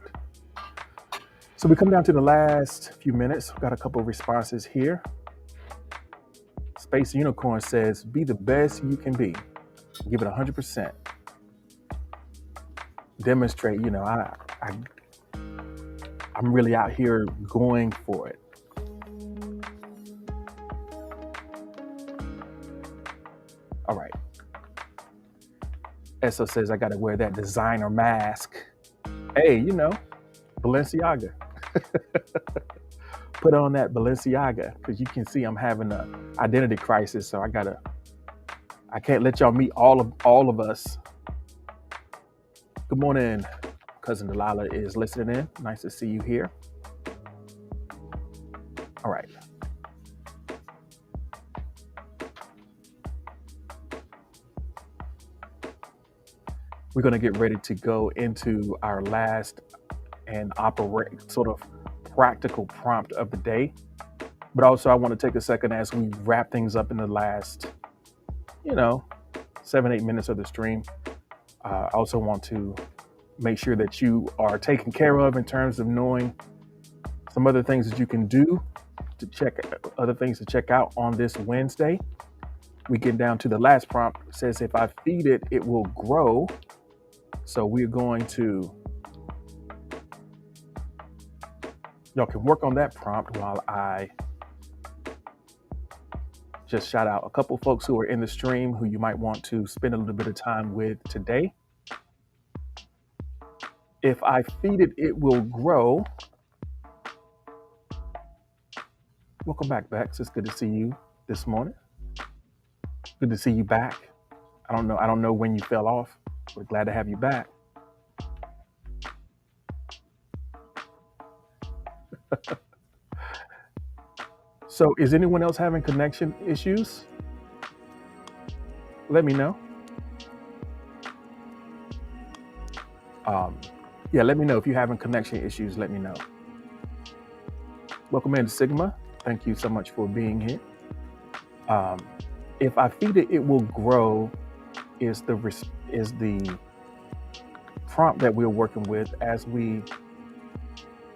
So we come down to the last few minutes. We've got a couple of responses here. Space Unicorn says, be the best you can be. Give it 100%. Demonstrate, I'm really out here going for it. All right. Esso says, I got to wear that designer mask. Hey, Balenciaga. Put on that Balenciaga because you can see I'm having an identity crisis. So I can't let y'all meet all of us. Good morning. Cousin Delilah is listening in. Nice to see you here. All right. We're going to get ready to go into our last and operate sort of practical prompt of the day. But also I want to take a second as we wrap things up in the last, 7-8 minutes of the stream. I also want to make sure that you are taken care of in terms of knowing some other things that you can do other things to check out on this Wednesday. We get down to the last prompt. It says, if I feed it, it will grow. So we're going to, y'all can work on that prompt while I just shout out a couple folks who are in the stream who you might want to spend a little bit of time with today. If I feed it, it will grow. Welcome back, Bex. It's good to see you this morning. Good to see you back. I don't know when you fell off. We're glad to have you back. So is anyone else having connection issues? Let me know. Let me know if you're having connection issues. Let me know. Welcome in, Sigma. Thank you so much for being here. If I feed it, it will grow is the prompt that we're working with as we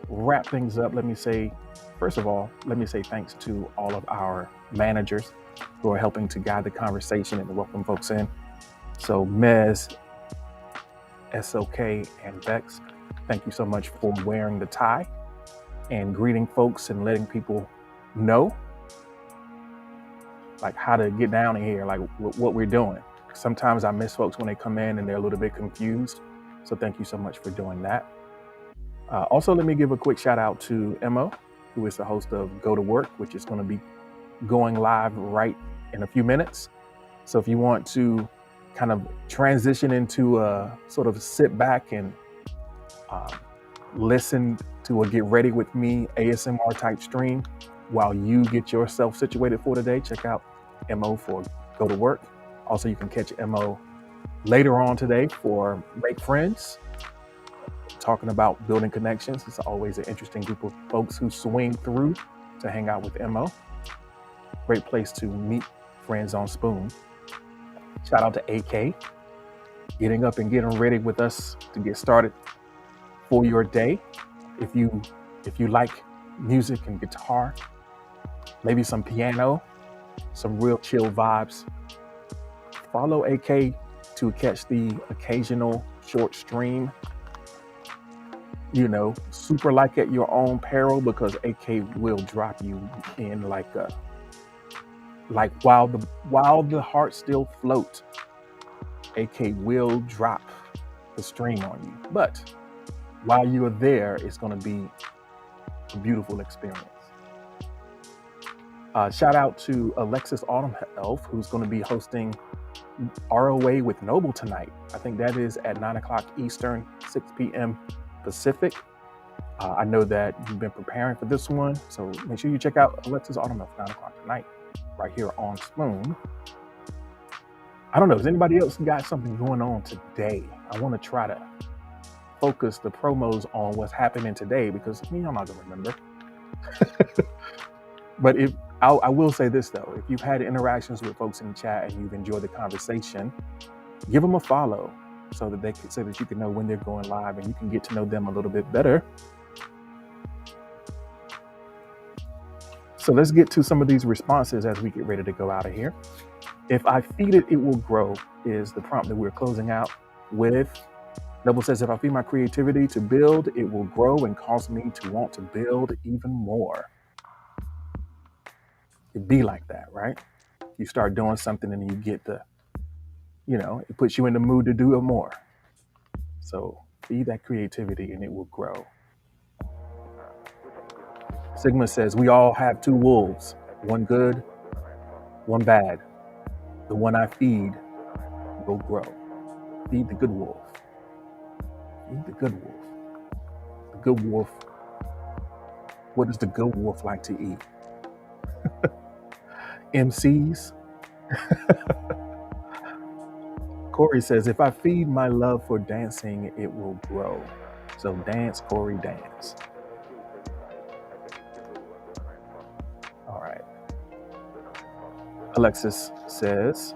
wrap things up. Let me say thanks to all of our managers who are helping to guide the conversation and welcome folks in. So Mez, SOK, and Vex, thank you so much for wearing the tie and greeting folks and letting people know like how to get down in here, like what we're doing. Sometimes I miss folks when they come in and they're a little bit confused. So thank you so much for doing that. Also, let me give a quick shout out to Mo, who is the host of Go to Work, which is going to be going live right in a few minutes. So if you want to kind of transition into a sort of sit back and listen to a get ready with me ASMR type stream while you get yourself situated for today, check out Mo for Go to Work. Also, you can catch Mo later on today for Make Friends, talking about building connections. It's always an interesting group of folks who swing through to hang out with Mo. Great place to meet friends on Spoon. Shout out to AK, getting up and getting ready with us to get started for your day. If you like music and guitar, maybe some piano, some real chill vibes, follow AK to catch the occasional short stream. Super like at your own peril, because AK will drop you in like while the heart still float, AK will drop the stream on you. But while you're there, it's going to be a beautiful experience. Shout out to Alexis Autumn Elf, who's going to be hosting ROA with Noble tonight. I think that is at 9 o'clock Eastern, 6 p.m. Pacific. I know that you've been preparing for this one, so make sure you check out Alexis Autumn Elf, 9 o'clock tonight, right here on Spoon. I don't know, has anybody else got something going on today? I want to try to focus the promos on what's happening today, because I'm not going to remember. But I will say this though, if you've had interactions with folks in the chat and you've enjoyed the conversation, give them a follow so that you can know when they're going live and you can get to know them a little bit better. So let's get to some of these responses as we get ready to go out of here. If I feed it, it will grow is the prompt that we're closing out with. Noble says, if I feed my creativity to build, it will grow and cause me to want to build even more. It'd be like that, right? You start doing something and you get it puts you in the mood to do it more. So feed that creativity and it will grow. Sigma says, we all have two wolves, one good, one bad. The one I feed will grow. Feed the good wolf. Feed the good wolf. The good wolf. What does the good wolf like to eat? MCs. Corey says, if I feed my love for dancing, it will grow. So dance, Corey, dance. All right. Alexis says,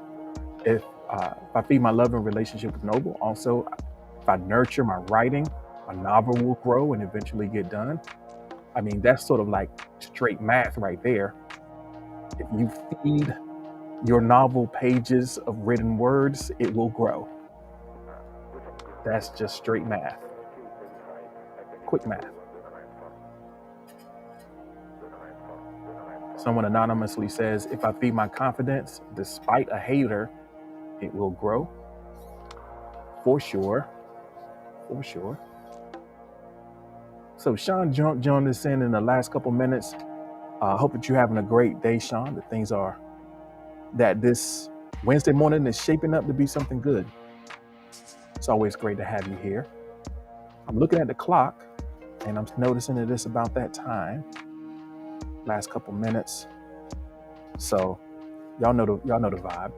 if I feed my love and relationship with Noble, also, if I nurture my writing, my novel will grow and eventually get done. I mean, that's sort of like straight math right there. If you feed your novel pages of written words, it will grow. That's just straight math. Quick math. Someone anonymously says, if I feed my confidence, despite a hater, it will grow. For sure. For sure. So Sean joined us in the last couple minutes. I hope that you're having a great day, Sean. That this Wednesday morning is shaping up to be something good. It's always great to have you here. I'm looking at the clock and I'm noticing that it's about that time. Last couple minutes. So y'all know the vibe.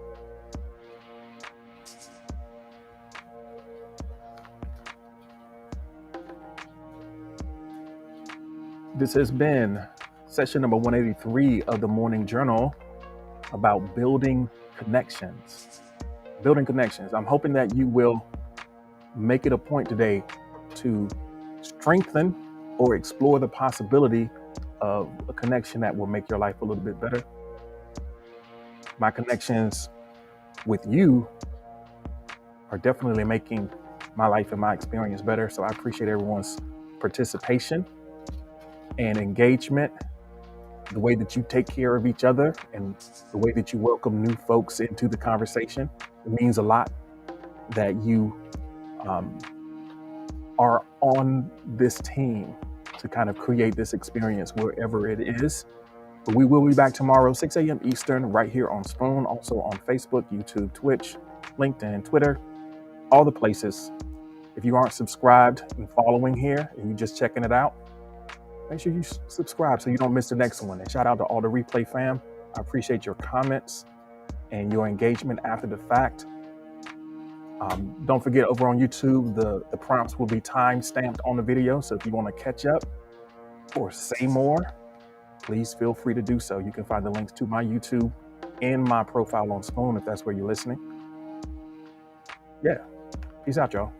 This has been session number 183 of the Morning Journal about building connections. Building connections. I'm hoping that you will make it a point today to strengthen or explore the possibility of a connection that will make your life a little bit better. My connections with you are definitely making my life and my experience better. So I appreciate everyone's participation and engagement, the way that you take care of each other and the way that you welcome new folks into the conversation. It means a lot that you are on this team to kind of create this experience wherever it is. But we will be back tomorrow, 6 a.m. Eastern, right here on Spoon, also on Facebook, YouTube, Twitch, LinkedIn, Twitter, all the places. If you aren't subscribed and following here and you're just checking it out, make sure you subscribe so you don't miss the next one. And shout out to all the replay fam. I appreciate your comments and your engagement after the fact. Don't forget, over on YouTube, the prompts will be time stamped on the video. So if you want to catch up or say more, please feel free to do so. You can find the links to my YouTube and my profile on Spoon if that's where you're listening. Yeah. Peace out, y'all.